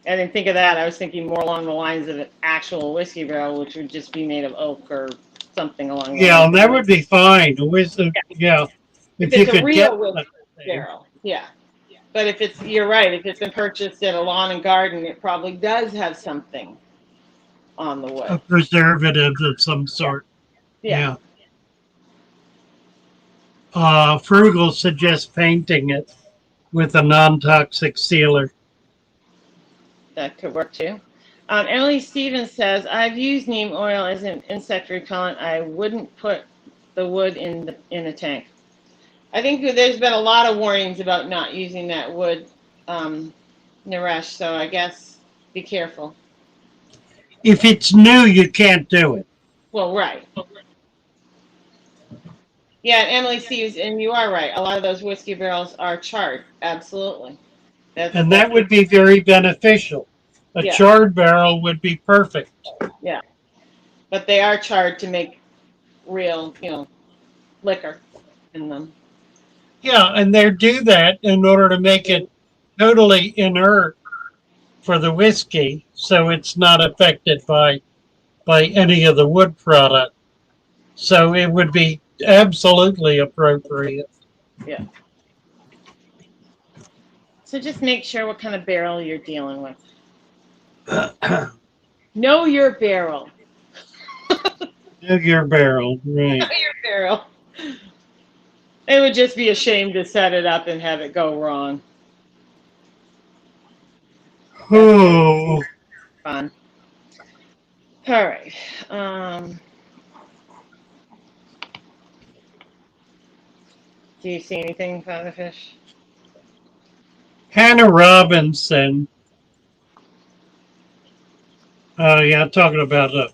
I didn't think of that. I was thinking more along the lines of an actual whiskey barrel, which would just be made of oak or something along the Yeah, lines and of that that. would be fine. Yeah, If if you it's a could get real whiskey such a thing. barrel, yeah. But you're right. If it's been purchased at a lawn and garden, it probably does have something on the wood. A preservative of some sort. Yeah. Yeah. Frugal suggests painting it with a non-toxic sealer. That could work too. Emily Stevens says, I've used neem oil as an insect repellent. I wouldn't put the wood in the tank. I think there's been a lot of warnings about not using that wood, Naresh, so I guess be careful. If it's new, you can't do it. Well, right. Yeah, Emily Stevens, and you are right. A lot of those whiskey barrels are charred. Absolutely. And that would be very beneficial. A Yeah, charred barrel would be perfect. yeah. But they are charred to make real, liquor in them. Yeah, and they do that in order to make it totally inert for the whiskey, so it's not affected by any of the wood product. So it would be absolutely appropriate. Yeah. So just make sure what kind of barrel you're dealing with. Know your barrel. Know your barrel, right? Know your barrel. It would just be a shame to set it up and have it go wrong. Oh, Fun. All right. Do you see anything, Fatherfish? Hannah Robinson. Oh, yeah, talking about a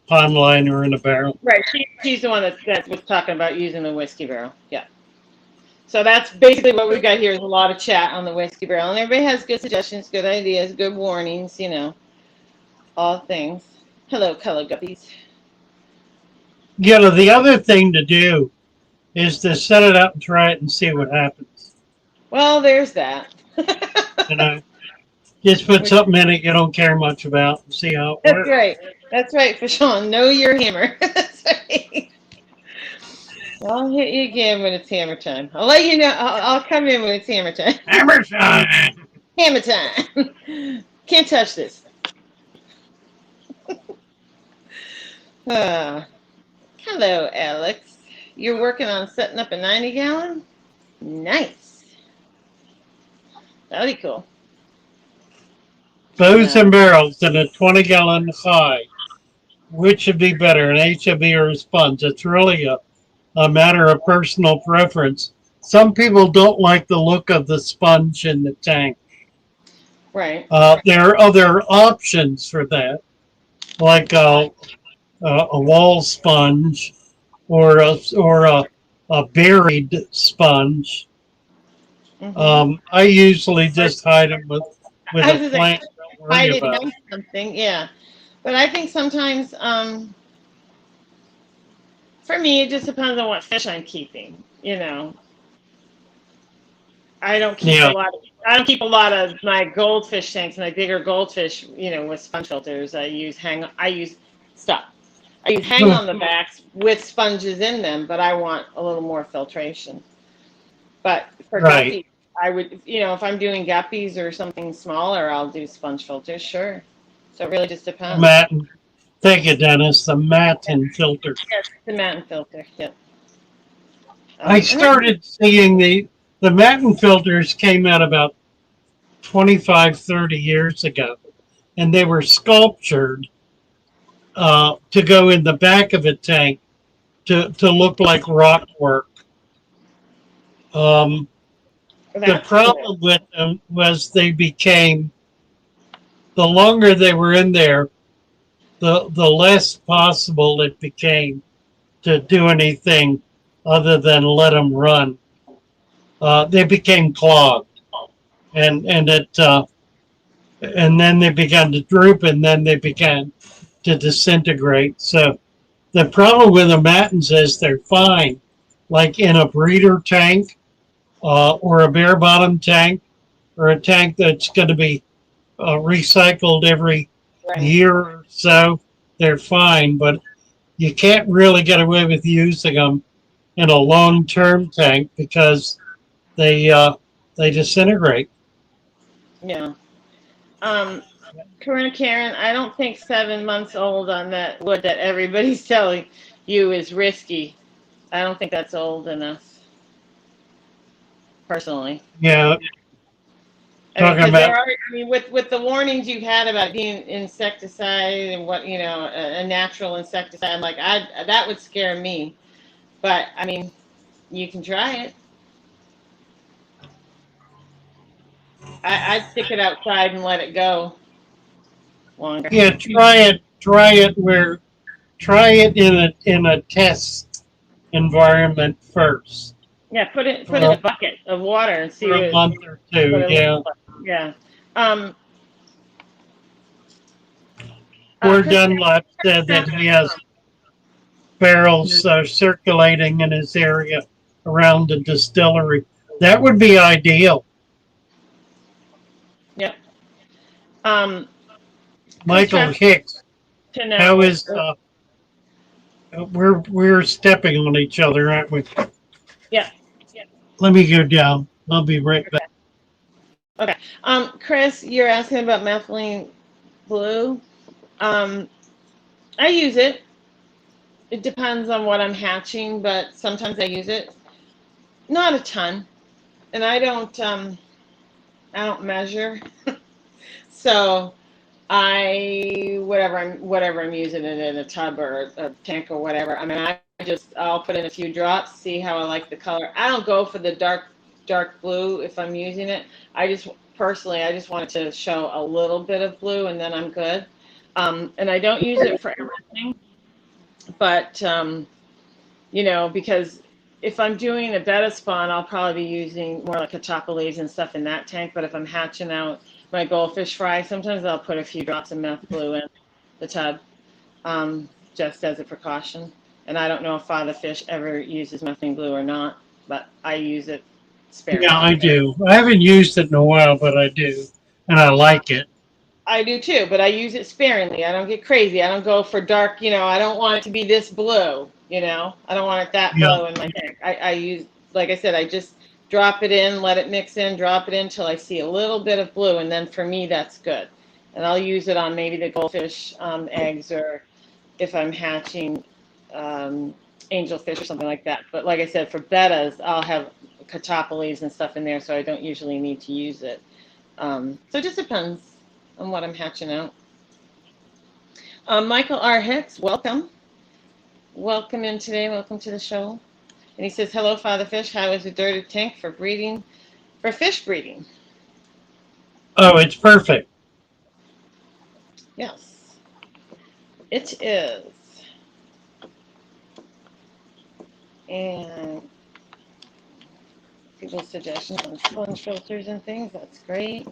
pond liner in a barrel. Right. She's the one that was talking about using the whiskey barrel. Yeah. So that's basically what we've got here is a lot of chat on the whiskey barrel. And everybody has good suggestions, good ideas, good warnings, all things. Hello, color guppies. The other thing to do is to set it up and try it and see what happens. Well, there's that. You know, just put something in it you don't care much about and see how it That's works. right. That's right, Fashawn. Know your hammer. That's right. I'll hit you again when it's hammer time. I'll let you know. I'll come in when it's hammer time. Hammer time! Hammer time. Can't touch this. Hello, Alex. You're working on setting up a 90-gallon? Nice. That'll be cool. Bows and barrels in a 20-gallon high. Which should be better, an HB or a sponge? It's really a matter of personal preference. Some people don't like the look of the sponge in the tank. Right. There are other options for that, like a wall sponge or a buried sponge. I usually just hide them with I was a just saying, plant. Don't worry hide it about behind it. something, yeah. But I think sometimes, for me, it just depends on what fish I'm keeping. I don't keep a Yeah, lot. I don't keep a lot of my goldfish tanks, my bigger goldfish, with sponge filters. Stop. I use hang on the backs with sponges in them, but I want a little more filtration. But for right. guppies, I would, if I'm doing guppies or something smaller, I'll do sponge filters, sure. So it really just depends. Matin. Thank you, Dennis. The Matin filter. Yes, the mountain filter. Yep. I And then, started seeing the Matin filters came out about 25, 30 years ago, and they were sculptured to go in the back of a tank to look like rock work. Um, the that's cool. problem with them was they became, the longer they were in there, the less possible it became to do anything other than let them run. They became clogged, and and then they began to droop, and then they began to disintegrate. So the problem with the matins is they're fine, like in a breeder tank or a bare bottom tank or a tank that's going to be recycled every Right. year or so. They're fine, but you can't really get away with using them in a long-term tank because they they disintegrate. Yeah. Um, Corinna Karen, I don't think 7 months old on that wood that everybody's telling you is risky. I don't think that's old enough, personally. Yeah, talking Because about with the warnings you've had about being insecticide and what, a natural insecticide, like that would scare me. But you can try it. I'd stick it outside and let it go longer. yeah, try it in a test environment first Yeah, put for in a bucket of water and see a month or what two. it looks Yeah, like. Yeah. Um, where Chris, Dunlap said that he has barrels circulating in his area around the distillery. That would be ideal. yeah. Um, Chris Michael Trapp Hicks, to how know. is we're stepping on each other, aren't we? Yeah. Let me go down. I'll be right back. Okay. Chris, you're asking about methylene blue. Um, I use it. It depends on what I'm hatching, but sometimes I use it. Not a ton, and I don't measure. So whatever I'm using it in a tub or a tank or whatever. I mean, I'll put in a few drops, see how I like the color. I don't go for the dark blue if I'm using it. I just want it to show a little bit of blue, and then I'm good. And I don't use it for everything, but because if I'm doing a betta spawn, I'll probably be using more like catapulades and stuff in that tank. But if I'm hatching out my goldfish fry, sometimes I'll put a few drops of meth glue in the tub, just as a precaution. And I don't know if FATHERFISH ever uses methane glue or not, but I use it sparingly. Yeah, I do. I haven't used it in a while, but I do, and I like it. I do too, but I use it sparingly. I don't get crazy. I don't go for dark, I don't want it to be this blue, I don't want it that blue in my tank. I use, like I said, I just drop it in, let it mix in, drop it in till I see a little bit of blue, and then for me, that's good. And I'll use it on maybe the goldfish eggs, or if I'm hatching angelfish or something like that. But like I said, for bettas, I'll have catapulades and stuff in there, so I don't usually need to use it. So it just depends on what I'm hatching out. Michael R. Hicks, welcome. Welcome in today. Welcome to the show. And he says, hello, FATHERFISH. How is the dirty tank for fish breeding? Oh, it's perfect. Yes, it is. And people's suggestions on sponge filters and things, that's great.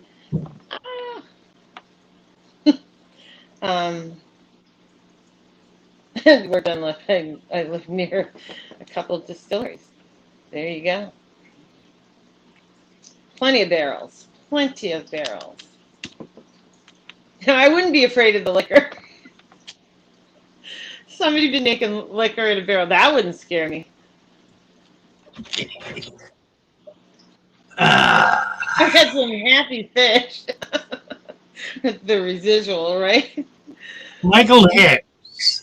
We're done. I live near a couple of distilleries. There you go. Plenty of barrels. Plenty of barrels. I wouldn't be afraid of the liquor. Somebody been making liquor in a barrel. That wouldn't scare me. I've had some happy fish. The residual, right? Michael Hicks.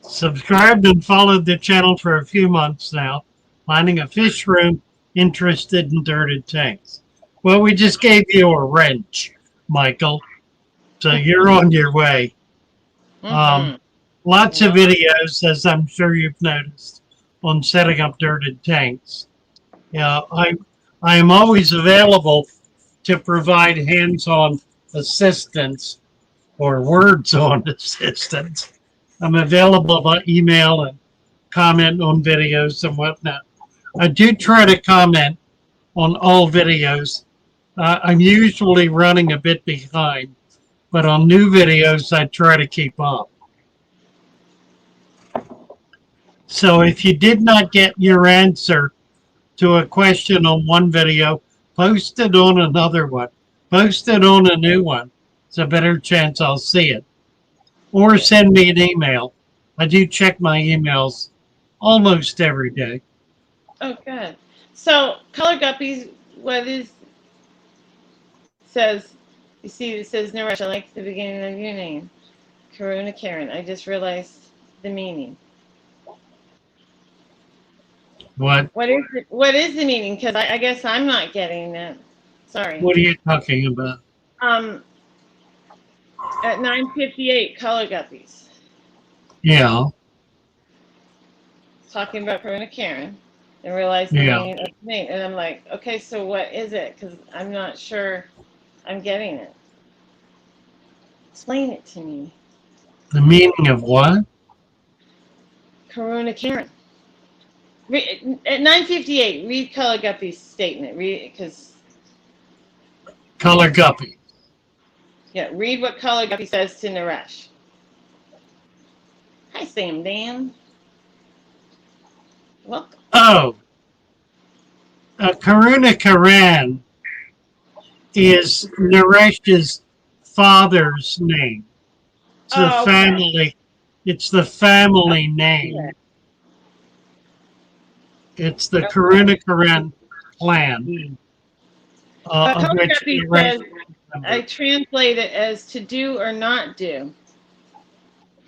Subscribed and followed the channel for a few months now, finding a fish room interested in dirted tanks. Well, we just gave you a wrench, Michael, so you're on your way. Lots of videos, as I'm sure you've noticed, on setting up dirted tanks. Yeah, I am always available to provide hands-on assistance or words-on assistance. I'm available by email and comment on videos and whatnot. I do try to comment on all videos. I'm usually running a bit behind, but on new videos, I try to keep up. So if you did not get your answer to a question on one video, post it on another one. Post it on a new one. It's a better chance I'll see it. Or send me an email. I do check my emails almost every day. Oh, good. So, color guppies, says, you see, it says, Naresh, I like the beginning of your name. Karuna Karen. I just realized the meaning. What? What is the meaning? Because I guess I'm not getting it. Sorry. What are you talking about? At 9:58, color guppies. Yeah. Talking about Karuna Karen and realized the meaning of the name. And I'm like, okay, so what is it? Because I'm not sure I'm getting it. Explain it to me. The meaning of what? Karuna Karen. At 9:58, read Color Guppy's statement. Read, because Color Guppy. Yeah, read what Color Guppy says to Naresh. Hi, Sam Dan. Welcome. Oh, Karuna Karan is Naresh's father's name. It's the family. It's the family name. Okay. It's the Karuna Karan clan. Says, I translate it as to do or not do.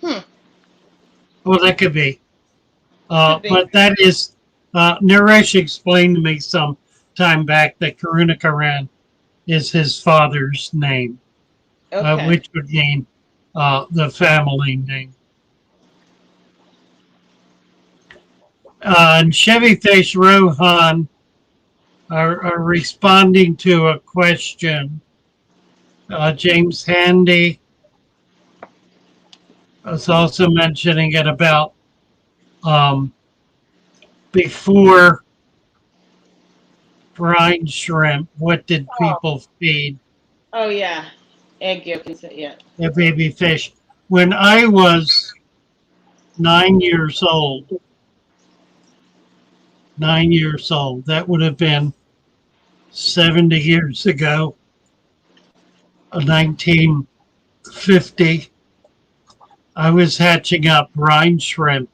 Well, that could be. But that is, Naresh explained to me some time back that Karuna Karan is his father's name, Okay. which would mean the family name. And Chevyfish Rohan are responding to a question. James Handy was also mentioning it about before brine shrimp, what did people feed Oh yeah, egg yolk and yeah. their baby fish? When I was 9 years old, 9 years old, that would have been 70 years ago, 1950, I was hatching up brine shrimp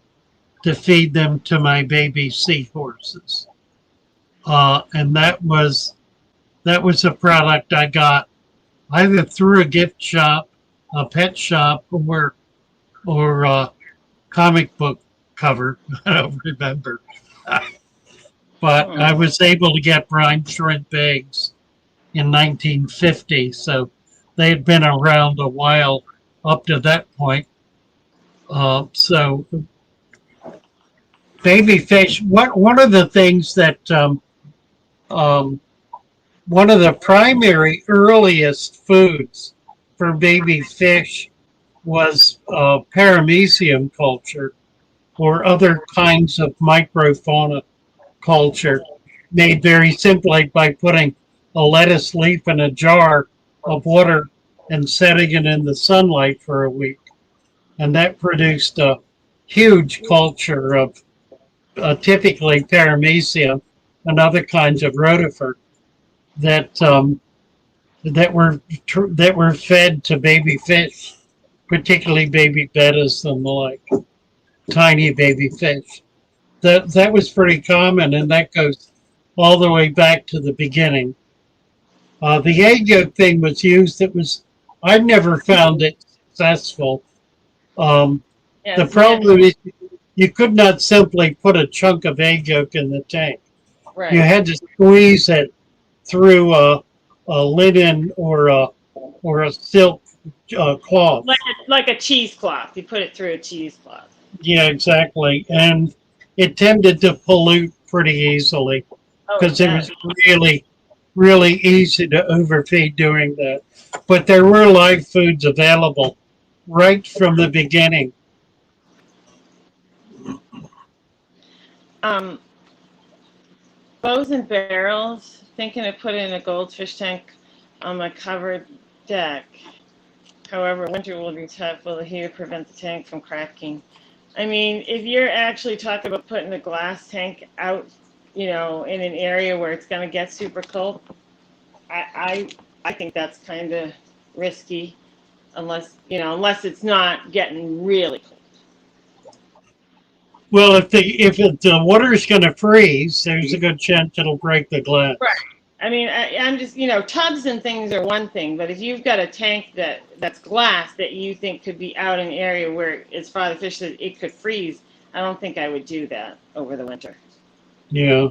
to feed them to my baby seahorses. And that was a product I got either through a gift shop, a pet shop, or a comic book cover. I don't remember. But I was able to get brine shrimp eggs in 1950, so they had been around a while up to that point. So baby fish. One of the things that one of the primary earliest foods for baby fish was Paramecium culture or other kinds of microfauna culture, made very simply by putting a lettuce leaf in a jar of water and setting it in the sunlight for a week. And that produced a huge culture of typically Paramecium and other kinds of rotifer that that were fed to baby fish, particularly baby bettas and the like, tiny baby fish. That was pretty common, and that goes all the way back to the beginning. The egg yolk thing was used. I never found it successful. The problem is you could not simply put a chunk of egg yolk in the tank. Right. You had to squeeze it through a linen or a silk cloth. Like a cheesecloth. You put it through a cheesecloth. Yeah, exactly. And it tended to pollute pretty easily because it was really, really easy to overfeed doing that. But there were live foods available right from the beginning. Bows and barrels, thinking of putting a goldfish tank on my covered deck. However, winter will be tough. Will the heater prevent the tank from cracking? I mean, if you're actually talking about putting a glass tank out, in an area where it's going to get super cold, I think that's kind of risky, unless it's not getting really cold. Well, if the water is going to freeze, there's a good chance it'll break the glass. Right. I mean, I'm just, tubs and things are one thing, but if you've got a tank that's glass that you think could be out in an area where it's farther fish that it could freeze, I don't think I would do that over the winter. Yeah.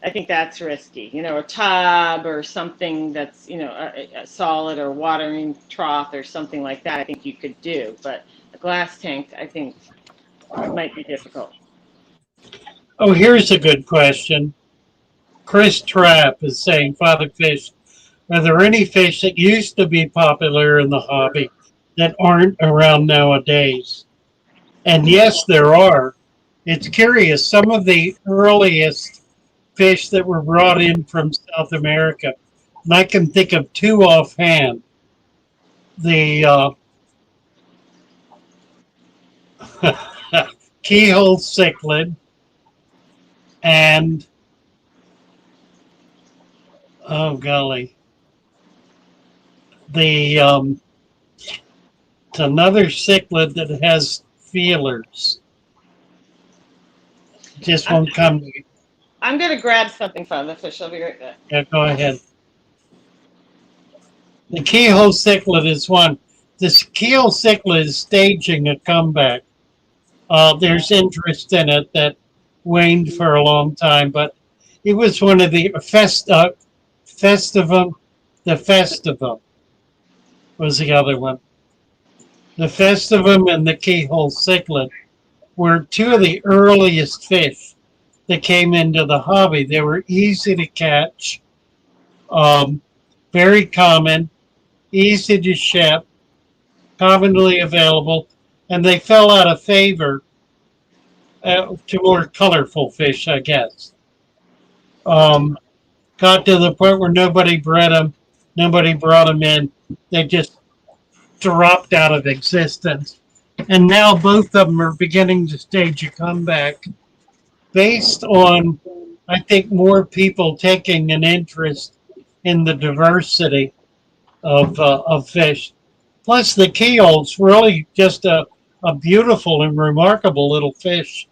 I think that's risky. A tub or something that's, a solid or watering trough or something like that, I think you could do. But a glass tank, I think, might be difficult. Oh, here's a good question. Chris Trapp is saying, Father Fish, are there any fish that used to be popular in the hobby that aren't around nowadays? And yes, there are. It's curious. Some of the earliest fish that were brought in from South America, and I can think of two offhand. The Keyhole Cichlid and oh golly, it's another cichlid that has feelers. Just won't come to me. I'm going to grab something from the fish. I'll be right back. Yeah, go ahead. The Keyhole Cichlid is one. This Keyhole Cichlid is staging a comeback. There's interest in it that waned for a long time, but It was one of the festivum. The festivum was the other one. The festivum and the Keyhole Cichlid were two of the earliest fish that came into the hobby. They were easy to catch, very common, easy to ship, commonly available, and they fell out of favor to more colorful fish, I guess. Got to the point where nobody bred them, nobody brought them in. They just dropped out of existence. And now both of them are beginning to stage a comeback based on, I think, more people taking an interest in the diversity of fish. Plus, the keel's really just a beautiful and remarkable little fish.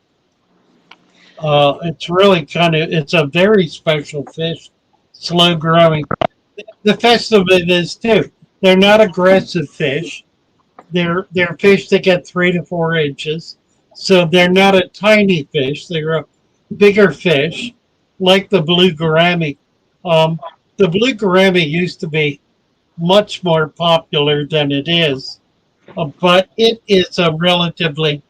It's really it's a very special fish, slow growing. The best of it is too, they're not aggressive fish. They're fish that get 3 to 4 inches. So they're not a tiny fish. They're a bigger fish, like the blue gourami. The blue gourami used to be much more popular than it is, but it is a relatively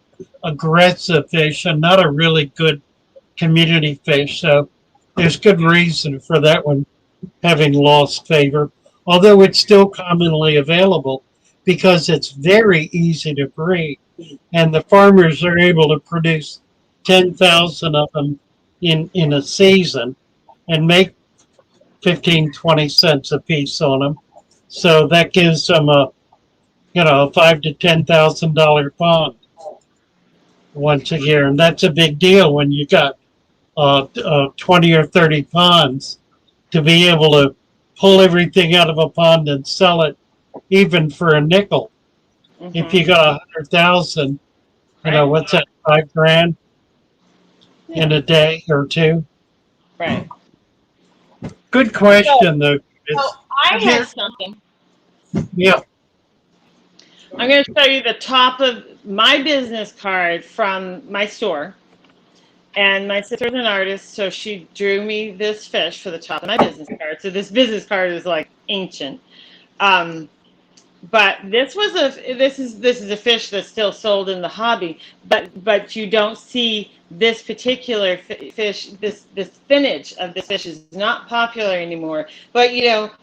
aggressive fish and not a really good community fish. So there's good reason for that one having lost favor, although it's still commonly available because it's very easy to breed. And the farmers are able to produce 10,000 of them in a season and make 15-20 cents a piece on them. So that gives them a $5,000 to $10,000 pond once a year, and that's a big deal when you got 20 or 30 ponds to be able to pull everything out of a pond and sell it even for a nickel. Mm-hmm. If you got 100,000, what's that, $5,000 in a day or two? Right. Good question, though. So I have something. Yeah. I'm going to show you the top of my business card from my store. And my sister's an artist, so she drew me this fish for the top of my business card. So this business card is like ancient. But this is a fish that's still sold in the hobby, but you don't see this particular fish. This spinach of this fish is not popular anymore. But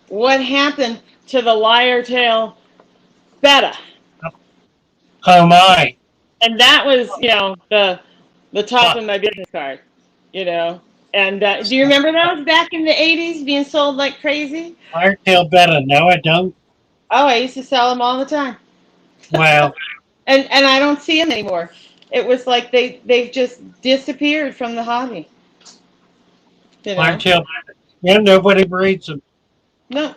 what happened to the lyre-tail betta? Oh my! And that was the top of my business card, And do you remember those back in the 80s being sold like crazy? Lyre-tail betta. No, I don't. Oh, I used to sell them all the time. Wow. and I don't see them anymore. It was like they've just disappeared from the hobby. Lyre-tail betta. Yeah, nobody breeds them. No.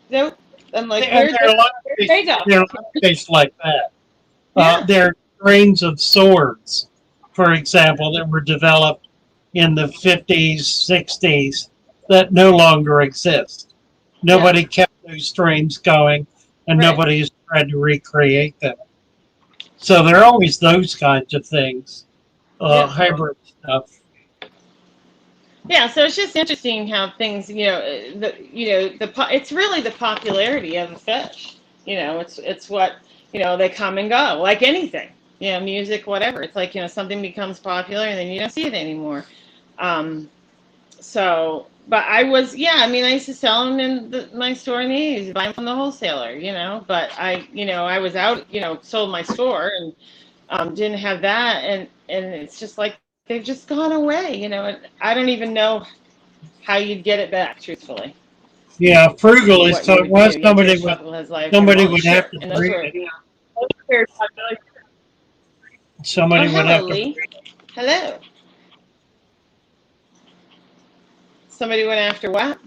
Nope. I'm like, there are a lot of fish like that. Yeah. There are strains of swords, for example, that were developed in the 50s, 60s that no longer exist. Nobody kept those strains going, and nobody has tried to recreate them. So there are always those kinds of things, hybrid stuff. Yeah, so it's just interesting how things, it's really the popularity of the fish. It's what they come and go, like anything. Music, whatever. It's like something becomes popular and then you don't see it anymore. But I used to sell them in my store in the 80s, buy them from the wholesaler, But I was out, sold my store and didn't have that, and it's just like they've just gone away, I don't even know how you'd get it back, truthfully. Yeah, frugal is somebody would have to breed it. Somebody would have to. Hello. Somebody went after what?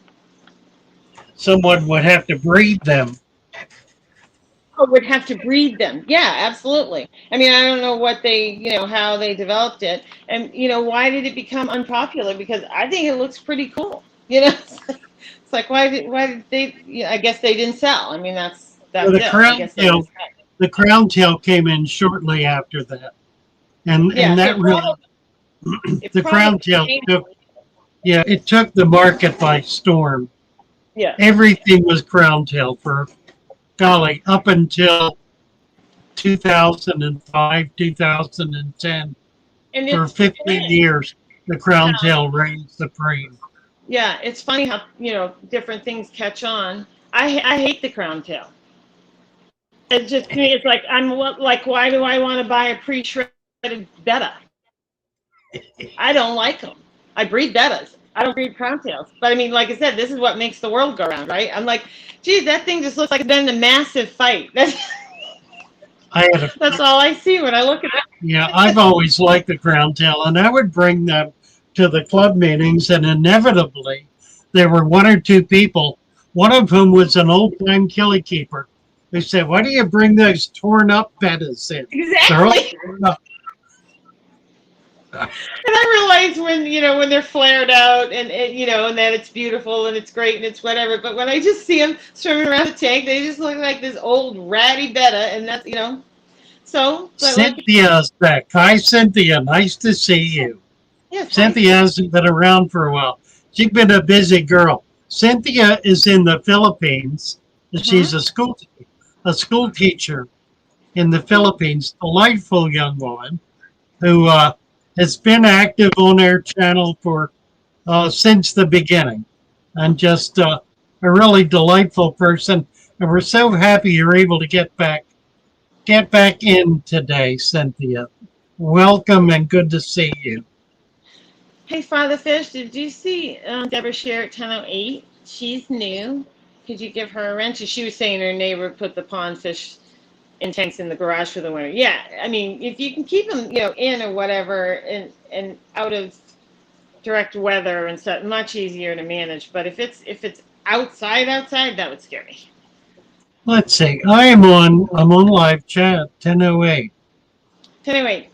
Someone would have to breed them. Oh, would have to breed them. Yeah, absolutely. I mean, I don't know what how they developed it. And, why did it become unpopular? Because I think it looks pretty cool. It's like, why did they, I guess they didn't sell. I mean, that's it. The crown tail came in shortly after that. And that really, the crown tail took, Yeah, it took the market by storm. Yeah. Everything was crown tail for, golly, up until 2005, 2010. And For it's 15 funny years, the how, crown tail reigned supreme. yeah, it's funny how, different things catch on. I hate the crown tail. It's just, to me, it's like, like, why do I want to buy a pre-shredded betta? I don't like them. I breed bettas. I don't breed crown tails. But I mean, like I said, this is what makes the world go round, right? I'm like, geez, that thing just looks like it's been in a massive fight. I had a, That's all I see when I look at it. yeah, I've always liked the crown tail, and I would bring them to the club meetings, and inevitably, there were one or two people, one of whom was an old-time killie keeper, who said, "Why do you bring those torn-up bettas in? They're all Exactly. torn up." And I realize when they're flared out and that it's beautiful and it's great and it's whatever. But when I just see them swimming around the tank, they just look like this old ratty betta, and that's. So, but like, Cynthia's back. Hi, Cynthia. Nice to see you. yes, Cynthia hasn't been around for a while. She's been a busy girl. Cynthia is in the Philippines. She's a school teacher in the Philippines. Delightful young woman who has been active on our channel for since the beginning, and just a really delightful person. And we're so happy you're able to get back in today, Cynthia. Welcome and good to see you. Hey, Father Fish, did you see Deborah share at 10:08? She's new. Could you give her a wrench? She was saying her neighbor put the pond fish in tanks in the garage for the winter. Yeah, I mean, if you can keep them, in or whatever, and out of direct weather and stuff, much easier to manage. But if it's outside, that would scare me. Let's see. I'm on live chat 10:08. 10:08,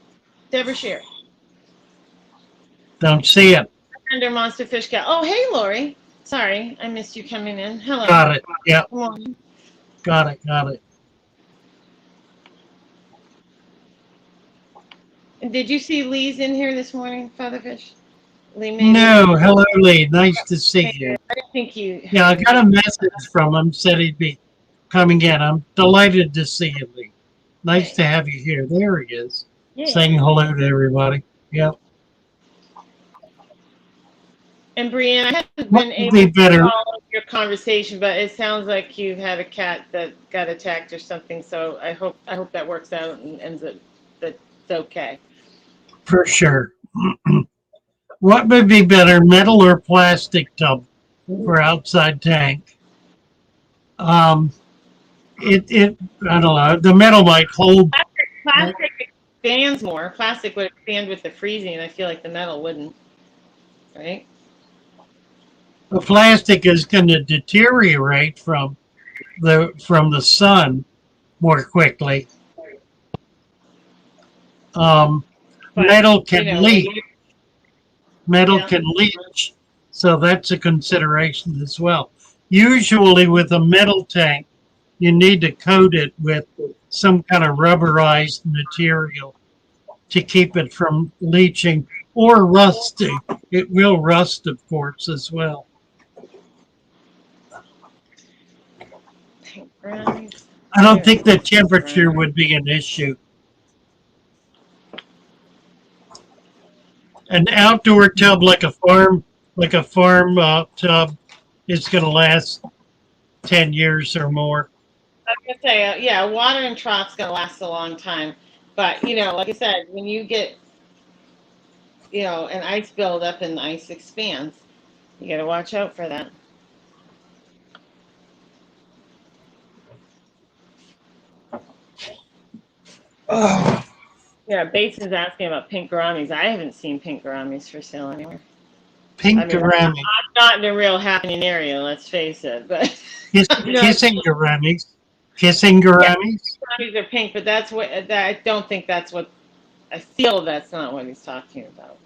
Deborah share. Don't see it. Under Monster Fish Cat. Oh, hey, Lori. Sorry, I missed you coming in. Hello. Got it. Yep. Come on. Got it. Did you see Lee's in here this morning, Father Fish? Lee, maybe? No, hello Lee. Nice to see you. I didn't think you. Yeah, I got a message from him, said he'd be coming in. I'm delighted to see you, Lee. Nice to have you here. There he is. Yeah. Saying hello to everybody. Yep. And Brianne, I haven't What been would able be to better? follow your conversation, but it sounds like you've had a cat that got attacked or something. So I hope that works out and ends up that's okay. For sure. What would be better, metal or plastic tub for outside tank? I don't know. The metal might hold. Plastic expands more. Plastic would expand with the freezing, and I feel like the metal wouldn't. Right? The plastic is going to deteriorate from the sun more quickly. Metal can leak. Metal can leach, so that's a consideration as well. Usually with a metal tank, you need to coat it with some kind of rubberized material to keep it from leaching or rusting. It will rust, of course, as well. I don't think the temperature would be an issue. An outdoor tub like a farm tub is going to last 10 years or more. I was gonna say, yeah, water and trough's gonna last a long time. But like I said, when you get an ice buildup and the ice expands, you got to watch out for that. Oh. Yeah, Bateson's asking about pink gouramis. I haven't seen pink gouramis for sale anywhere. Pink gourami. I'm not in a real happening area, let's face it. But kissing gouramis. Kissing gouramis. Yeah, gouramis are pink, but I don't think that's what. I feel that's not what he's talking about.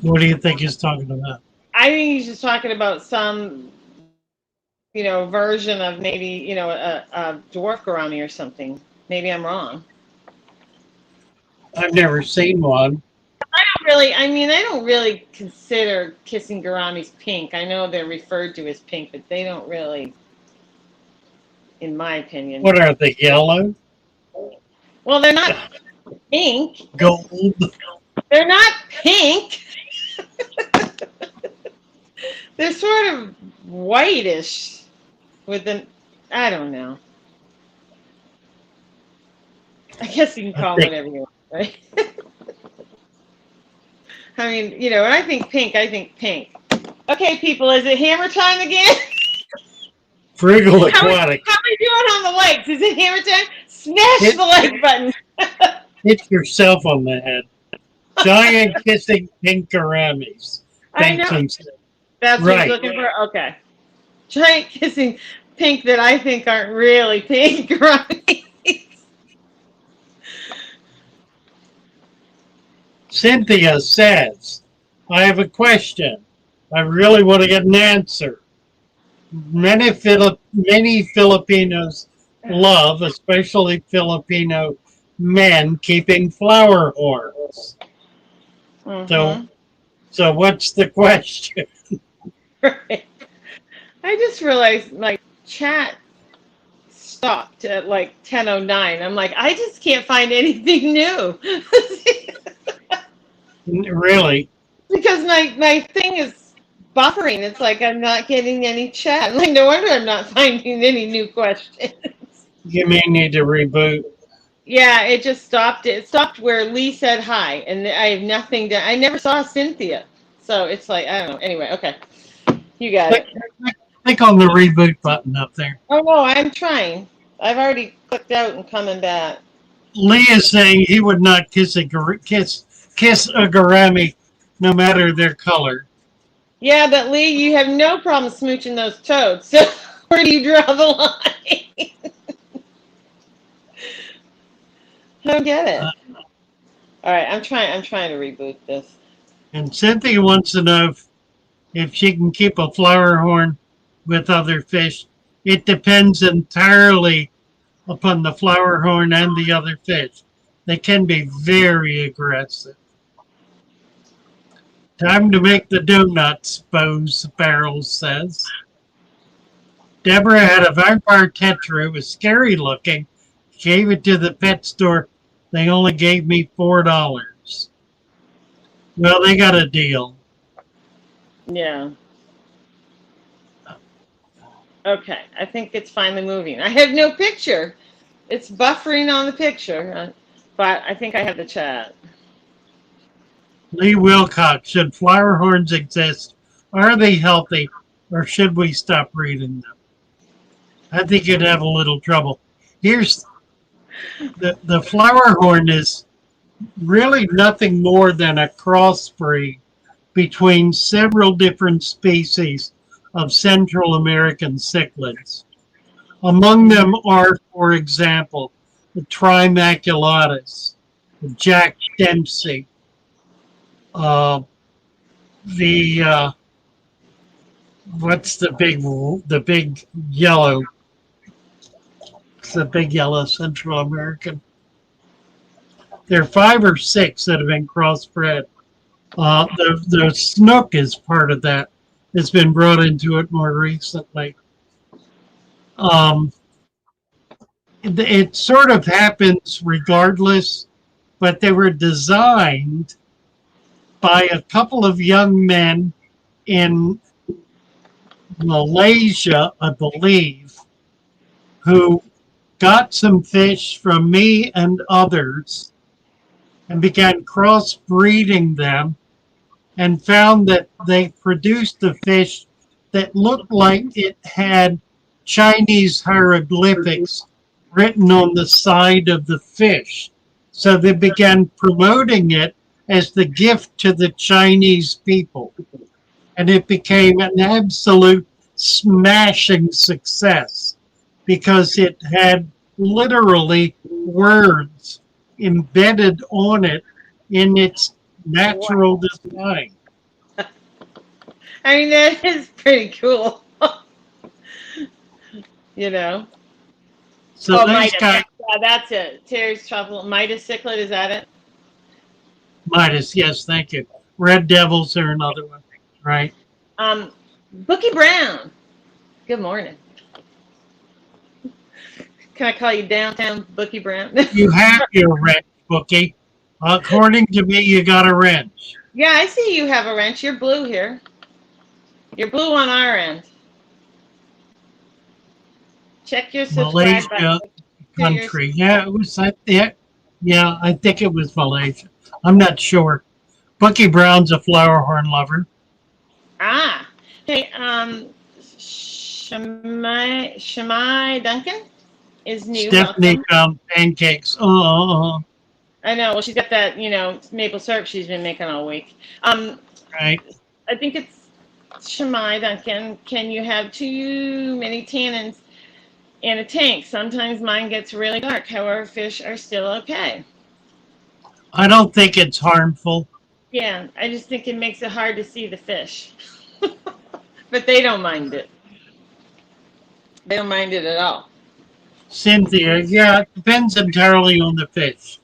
What do you think he's talking about? I think he's just talking about some, version of maybe, a dwarf gourami or something. Maybe I'm wrong. I've never seen one. I don't really, I mean, I don't really consider kissing gouramis pink. I know they're referred to as pink, but they don't really, in my opinion. What are they, yellow? Well, they're not pink. Gold? They're not pink. They're sort of whitish with an, I don't know. I guess you can call them whatever you want, right? I mean, you know, when I think pink, I think pink. Okay, people, is it hammer time again? Frugal Aquatic. How are we doing on the likes? Is it hammer time? Smash the like button. Hit yourself on the head. Giant kissing pink gouramis. I know. That's what Right. he's looking for? Okay. Giant kissing pink that I think aren't really pink gouramis. Cynthia says, I have a question. I really want to get an answer. Many Filipinos love, especially Filipino men, keeping flower horns. Mm-hmm. So what's the question? Right. I just realized my chat stopped at like 10:09. I'm like, I just can't find anything new. Really? Because my thing is buffering. It's like I'm not getting any chat. I'm like, no wonder I'm not finding any new questions. You may need to reboot. Yeah, it just stopped. It stopped where Lee said hi, and I have nothing to. I never saw Cynthia, so it's like I don't know. Anyway, okay, you got it. Click on the reboot button up there. Oh no, I'm trying. I've already clicked out and coming back. Lee is saying he would not kiss a gourami, no matter their color. Yeah, but Lee, you have no problem smooching those toads. So where do you draw the line? I don't get it. All right, I'm trying to reboot this. And Cynthia wants to know if she can keep a flower horn with other fish. It depends entirely upon the flower horn and the other fish. They can be very aggressive. Time to make the donuts, Bose Barrels says. Deborah had a vampire tetra. It was scary looking. Gave it to the pet store. They only gave me $4. Well, they got a deal. Yeah. Okay, I think it's finally moving. I have no picture. It's buffering on the picture, but I think I have the chat. Lee Wilcox, should flower horns exist? Are they healthy, or should we stop breeding them? I think you'd have a little trouble. Here's the flower horn is really nothing more than a crossbreed between several different species of Central American cichlids. Among them are, for example, the Trimaculatus, the Jack Dempsey, what's the big yellow? It's the big yellow Central American. There are 5 or 6 that have been crossbred. The snook is part of that. It's been brought into it more recently. It sort of happens regardless, but they were designed by a couple of young men in Malaysia, I believe, who got some fish from me and others and began crossbreeding them and found that they produced a fish that looked like it had Chinese hieroglyphics written on the side of the fish. So they began promoting it as the gift to the Chinese people. And it became an absolute smashing success because it had literally words embedded on it in its natural design. I mean, that is pretty cool. You know? So these guys, yeah, that's it. Terry's truffle. Midas cichlid, is that it? Midas, yes, thank you. Red Devils are another one, right? Bookie Brown. Good morning. Can I call you Downtown Bookie Brown? You have your wrench, Bookie. According to me, you got a wrench. Yeah, I see you have a wrench. You're blue here. You're blue on our end. Check your subscribe Malaysia button. country. Yeah, it was that. Yeah, I think it was Malaysia. I'm not sure. Bookie Brown's a flower horn lover. Ah. Hey, Shamai Duncan is new. Stephanie Welcome. found pancakes. I know. Well, she's got that, maple syrup she's been making all week. Right. I think it's Shamai Duncan. Can you have too many tannins in a tank? Sometimes mine gets really dark. However, fish are still okay. I don't think it's harmful. Yeah, I just think it makes it hard to see the fish. But they don't mind it. They don't mind it at all. Cynthia, yeah, it depends entirely on the fish.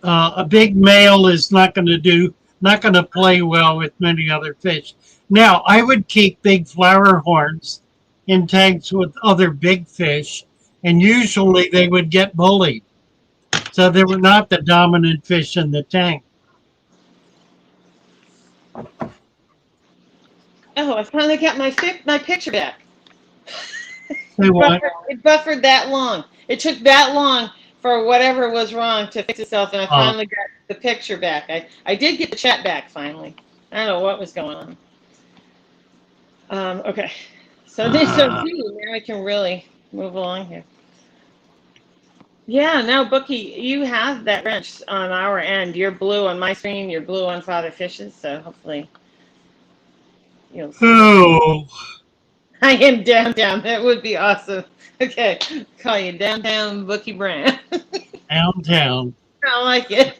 A big male is not going to play well with many other fish. Now, I would keep big flower horns in tanks with other big fish, and usually they would get bullied. So they were not the dominant fish in the tank. Oh, I finally got my picture back. It buffered that long. It took that long for whatever was wrong to fix itself, and I finally got the picture back. I did get the chat back finally. I don't know what was going on. Okay. So now I can really move along here. Yeah, no, Bookie, you have that wrench on our end. You're blue on my screen. You're blue on Father Fish's. So hopefully you'll see. Oh. I am downtown. That would be awesome. Okay, call you Downtown Bookie Brand. Downtown. I like it.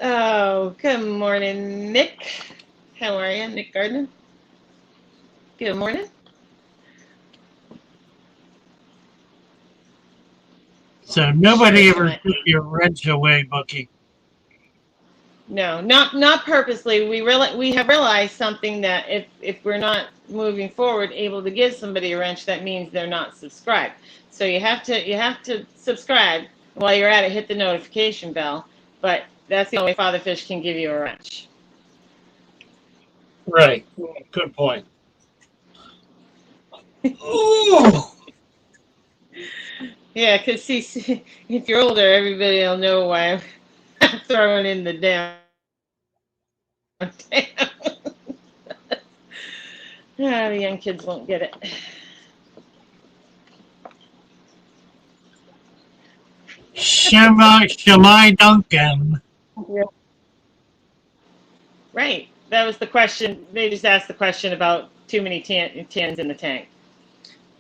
Oh, good morning, Nick. How are you, Nick Gardner? Good morning. So nobody ever took your wrench away, Bookie. No, not purposely. We have realized something, that if we're not moving forward able to give somebody a wrench, that means they're not subscribed. So you have to subscribe. While you're at it, hit the notification bell. But that's the only way Father Fish can give you a wrench. Right. Good point. Ooh. Yeah, because see, if you're older, everybody will know why I'm throwing in the down. The young kids won't get it. Shamai Duncan. Yeah. Right. That was the question. They just asked the question about too many tans in the tank.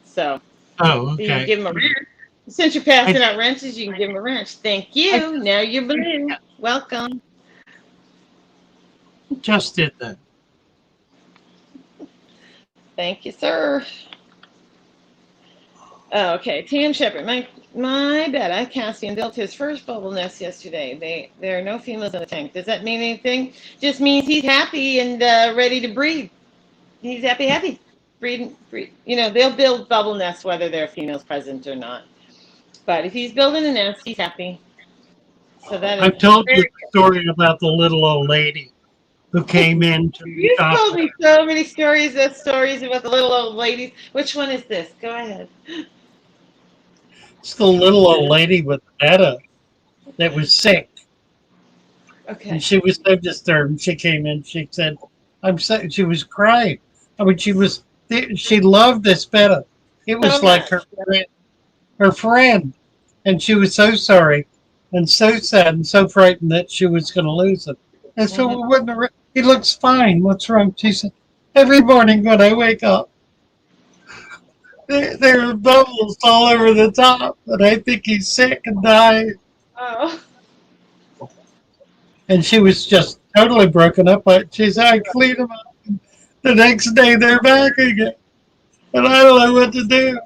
So, okay. You can give them a wrench. Since you're passing out wrenches, you can give them a wrench. Thank you. Now you're blue. Welcome. Just did that. Thank you, sir. Oh, okay. Tam Shepard, my bad. Cassian built his first bubble nest yesterday. There are no females in the tank. Does that mean anything? Just means he's happy and ready to breed. He's happy. Breed. They'll build bubble nests whether there are females present or not. But if he's building a nest, he's happy. So that I've told you the story about the little old lady who came in to You told me so many stories about the little old ladies. Which one is this? Go ahead. It's the little old lady with Etta that was sick. Okay. And she was so disturbed. She came in. She said, "I'm so." She was crying. I mean, she loved this Etta. It was like her friend, and she was so sorry, and so sad, and so frightened that she was going to lose him. And so, he looks fine. What's wrong? She said, "Every morning when I wake up, there are bubbles all over the top, and I think he's sick and dying." Oh. And she was just totally broken up. She said, "I cleaned them up. And the next day they're back again, and I don't know what to do."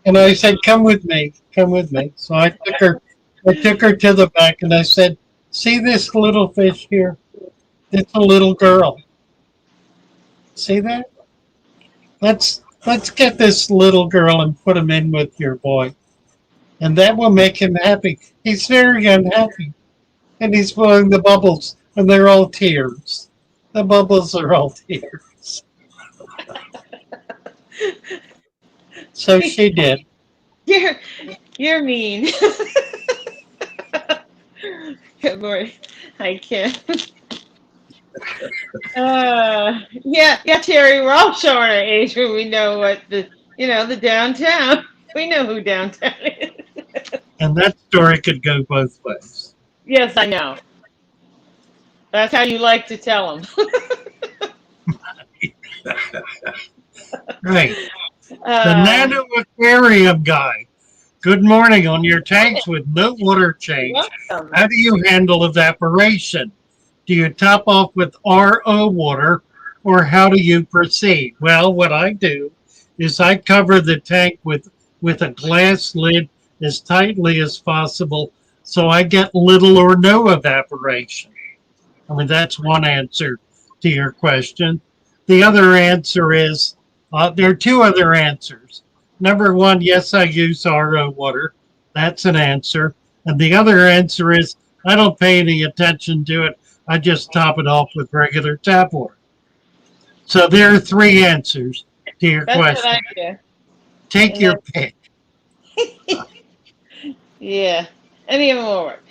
And I said, "Come with me. Come with me." So I took her I took her to the back and I said, "See this little fish here? It's a little girl. See that? Let's get this little girl and put him in with your boy, and that will make him happy. He's very unhappy, and he's blowing the bubbles, and they're all tears. The bubbles are all tears." So she did. You're mean. Good morning. Hi, Kim. Yeah, Terry, we're all showing our age when we know what the downtown. We know who downtown is. And that story could go both ways. Yes, I know. That's how you like to tell them. Right. The Nano Aquarium guy. Good morning. On your tanks with no water change, welcome. how do you handle evaporation? Do you top off with RO water, or how do you proceed? Well, what I do is I cover the tank with a glass lid as tightly as possible, so I get little or no evaporation. I mean, that's one answer to your question. The other answer is, there are two other answers. Number one, yes, I use RO water. That's an answer. And the other answer is, I don't pay any attention to it. I just top it off with regular tap water. So there are three answers to your That's question. what I do. Take your pick. Yeah, any of them will work.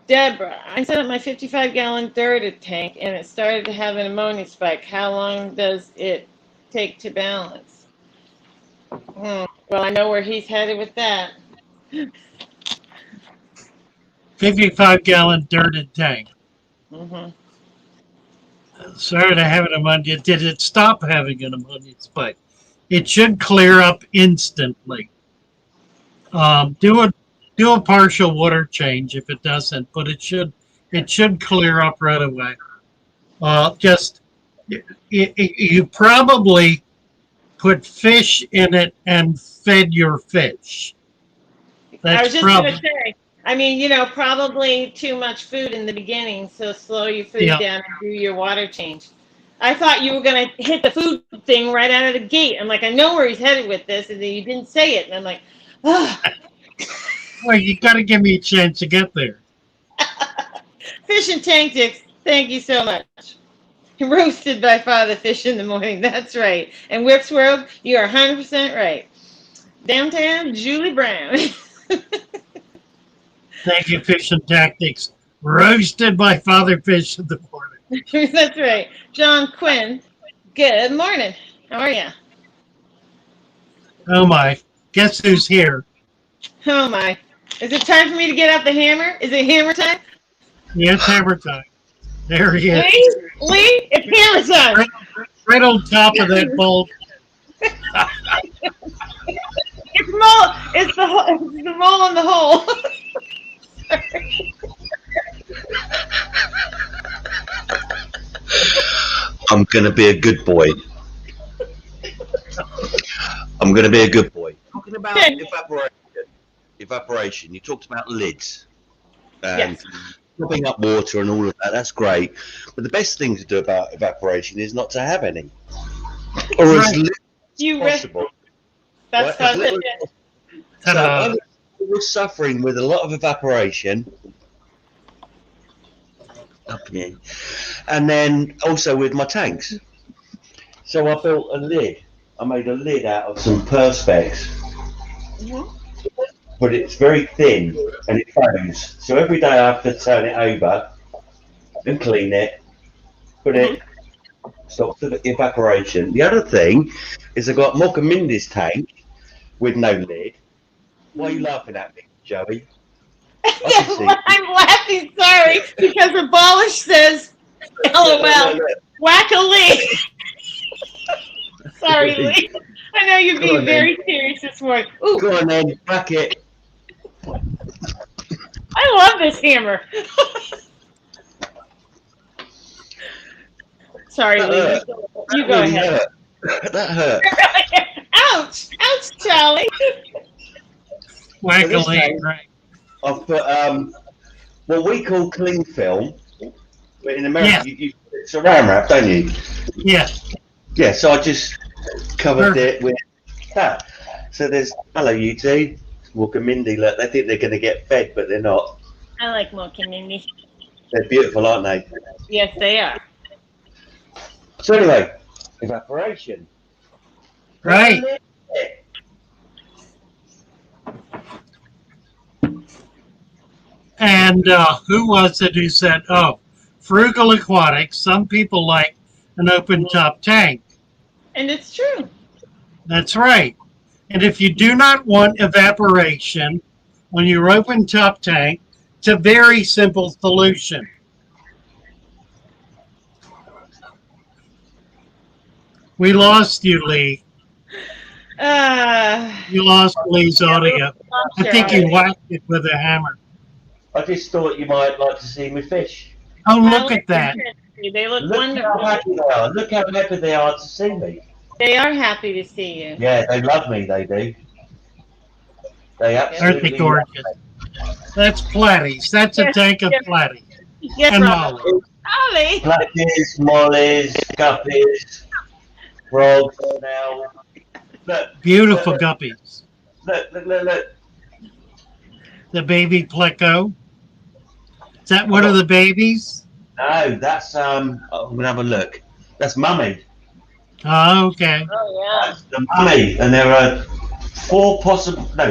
Deborah, I set up my 55-gallon dirted tank, and it started to have an ammonia spike. How long does it take to balance? Well, I know where he's headed with that. 55-gallon dirted tank. Mm-hmm. Started to have an ammonia. Did it stop having an ammonia spike? It should clear up instantly. Do a partial water change if it doesn't, but it should clear up right away. You probably put fish in it and fed your fish. I was just going to say, I mean, probably too much food in the beginning, so slow your food down and do your water change. I thought you were going to hit the food thing right out of the gate. I'm like, I know where he's headed with this, and then you didn't say it. And I'm like, oh. Well, you got to give me a chance to get there. Fish and tank dicks, thank you so much. Roasted by Father Fish in the morning, that's right. And Whips World, you are 100% right. Downtown, Julie Brown. Thank you, Fish and Tactics. Roasted by Father Fish in the morning. That's right. John Quinn, good morning. How are you? Oh, my. Guess who's here? Oh, my. Is it time for me to get out the hammer? Is it hammer time? Yeah, it's hammer time. There he is. Lee, it's hammer time. Right on top of that bulb. It's the mole in the hole. I'm going to be a good boy. I'm going to be a good boy. Talking about evaporation. You talked about lids and dropping up water and all of that. That's great. But the best thing to do about evaporation is not to have any. Or as little as possible. That's right? So I was suffering with a lot of evaporation. And then also with my tanks. So I built a lid. I made a lid out of some Perspex. But it's very thin and it foams. So every day I have to turn it over and clean it, put it, stop the evaporation. The other thing is I got Mocha Mindy's tank with no lid. Why are you laughing at me, Joey? I'm laughing, sorry, because Abolish says, LOL, whack a lid. Sorry, Lee. I know you're being very serious this morning. Ooh. Go on then, whack it. I love this hammer. Sorry, Lee. You go ahead. That hurt. Ouch! Ouch, Charlie. Whack a leg, right? I've put what we call cling film, but in America Yes. you saran wrap, don't you? Yes. Yeah, so I just covered Perfect. it with that. So there's hello you two. Walk and Mindy, look, they think they're going to get fed, but they're not. I like milking Mindy. They're beautiful, aren't they? Yes, they are. So anyway, evaporation. Right. And who was it who said, oh, frugal aquatics, some people like an open top tank. And it's true. That's right. And if you do not want evaporation on your open top tank, it's a very simple solution. We lost you, Lee. Uh, You lost Lee's yeah, we audio. lost I your think he audio. whacked it with a hammer. I just thought you might like to see me fish. Oh, I look like at that. them. They look Look how wonderful. happy they are. Look how happy they are to see me. They are happy to see you. Yeah, they love me, they do. They Aren't they absolutely love gorgeous? That's platies. That's a Yes, tank of yes, platies. yes, And Robert. Molly. Ollie. Platties, mollies, guppies, frogs, snails. Look, Beautiful look, guppies. look. The baby pleco. Is that I've one of got, the babies? no, that's, I'm going to have a look. That's mummy. Oh, okay. Oh, yeah. That's the mummy. And there are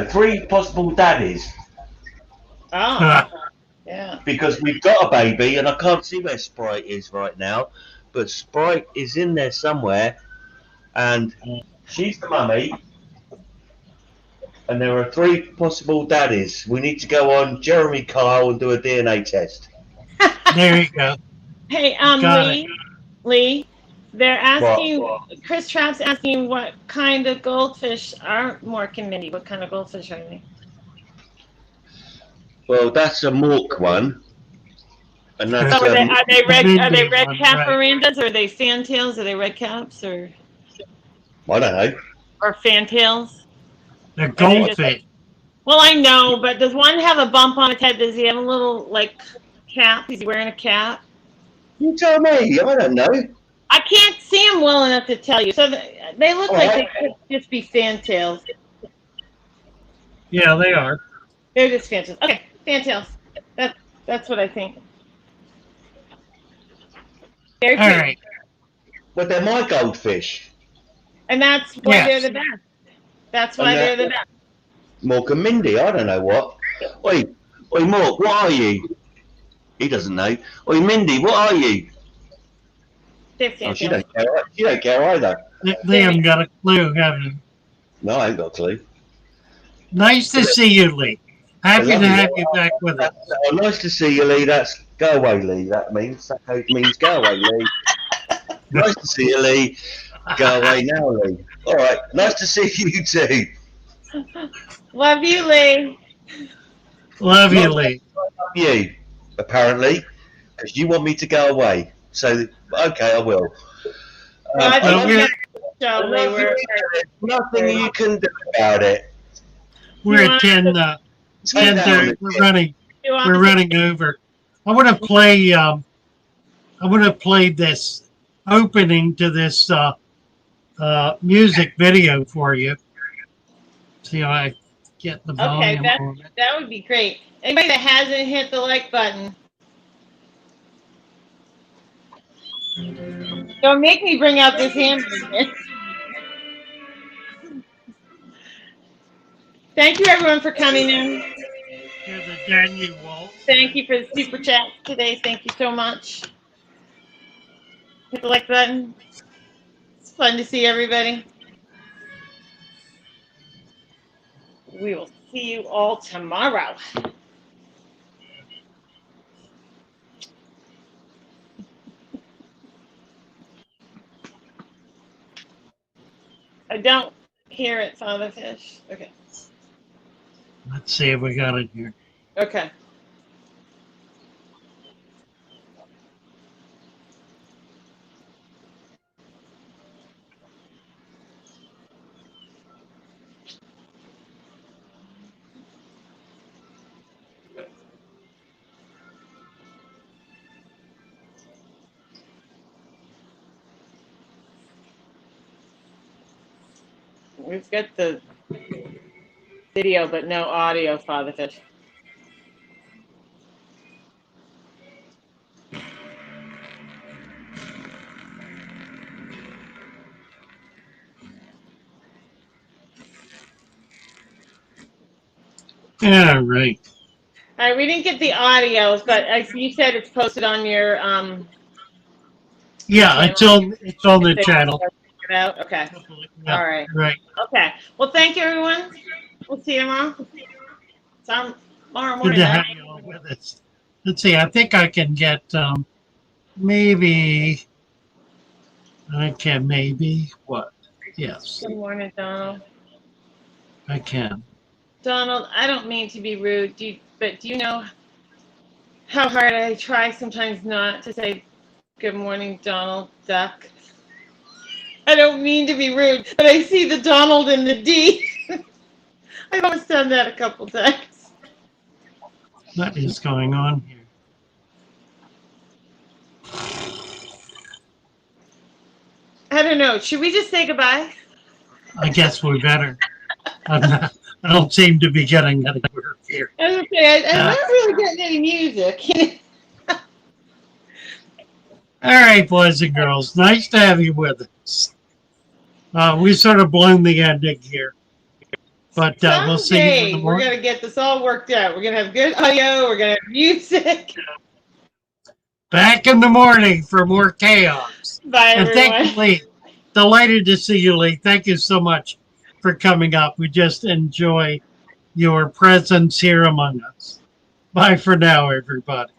three possible daddies. Oh, yeah. Because we've got a baby, and I can't see where Sprite is right now, but Sprite is in there somewhere, and she's the mummy, and there are three possible daddies. We need to go on Jeremy Kyle and do a DNA test. There you go. Hey, Got it. Lee, they're What? asking you, Chris Trapp's asking you what kind of goldfish are Mork and Mindy. What kind of goldfish are they? Well, that's a Mork one, and that's So are they Mindy red one, cap right. mirandas, or are they fantails? Are they red caps I don't know. or fantails? The Are they just, goldfish. well, I know, but does one have a bump on its head? Does he have a little like cap? Is he wearing a cap? You tell me. I don't know. I can't see them well enough to tell you. So they look like they could just be fantails. Yeah, they are. They're just fantails. Okay, fantails. That's what I think. They're All cute. right. But they're my goldfish. And that's why Yes. they're the best. That's why they're the best. Mork and Mindy. I don't know what. Oi, Mork, what are you? He doesn't know. Oi, Mindy, what are you? They're Oh, she fantails. don't care. She don't care either. They haven't got a clue, have they? No, I ain't got a clue. Nice to see you, Lee. Happy to Lovely. have you back with us. Oh, nice to see you, Lee. That's go away, Lee. That means go away, Lee. Nice to see you, Lee. Go away now, Lee. All right. Nice to see you too. Love you, Lee. Love you, Lee. Love you, apparently, because you want me to go away. So, okay, I will. No, I well, think we're- you show, Lee. Nothing you can do about it. We're at 10, Take that 10:30. on We're running over. I want to play this opening to this music video for you. See how I get the Okay, volume on it. that would be great. Anybody that hasn't hit the like button, don't make me bring out this hamburger. Thank you, everyone, for coming in. Here's the Daniel Waltz. Thank you for the super chat today. Thank you so much. Hit the like button. It's fun to see everybody. We will see you all tomorrow. I don't hear it, FATHERFISH. Okay. Let's see if we got it here. Okay. We've got the video, but no audio, Fatherfish. Yeah, right. All right, we didn't get the audios, but you said it's posted on your Yeah, it's on the channel. Check it out. Okay. Yeah, All right. right. Okay. Well, thank you, everyone. We'll see you tomorrow. Tomorrow Good morning. to have you all with us. Let's see. I think I can get maybe. I can maybe what? Yes, Good morning, Donald. I can. Donald, I don't mean to be rude, but do you know how hard I try sometimes not to say good morning, Donald Duck? I don't mean to be rude, but I see the Donald and the D. I've almost done that a couple times. What is going on here? I don't know. Should we just say goodbye? I guess we better. I don't seem to be getting anywhere here. Okay, I'm not really getting any music. All right, boys and girls. Nice to have you with us. We sort of blown the ending here. But we'll see you in the Someday we're morning. going to get this all worked out. We're going to have good audio. We're going to have music. Back in the morning for more chaos. Bye, And everyone. thank you, Lee. Delighted to see you, Lee. Thank you so much for coming up. We just enjoy your presence here among us. Bye for now, everybody.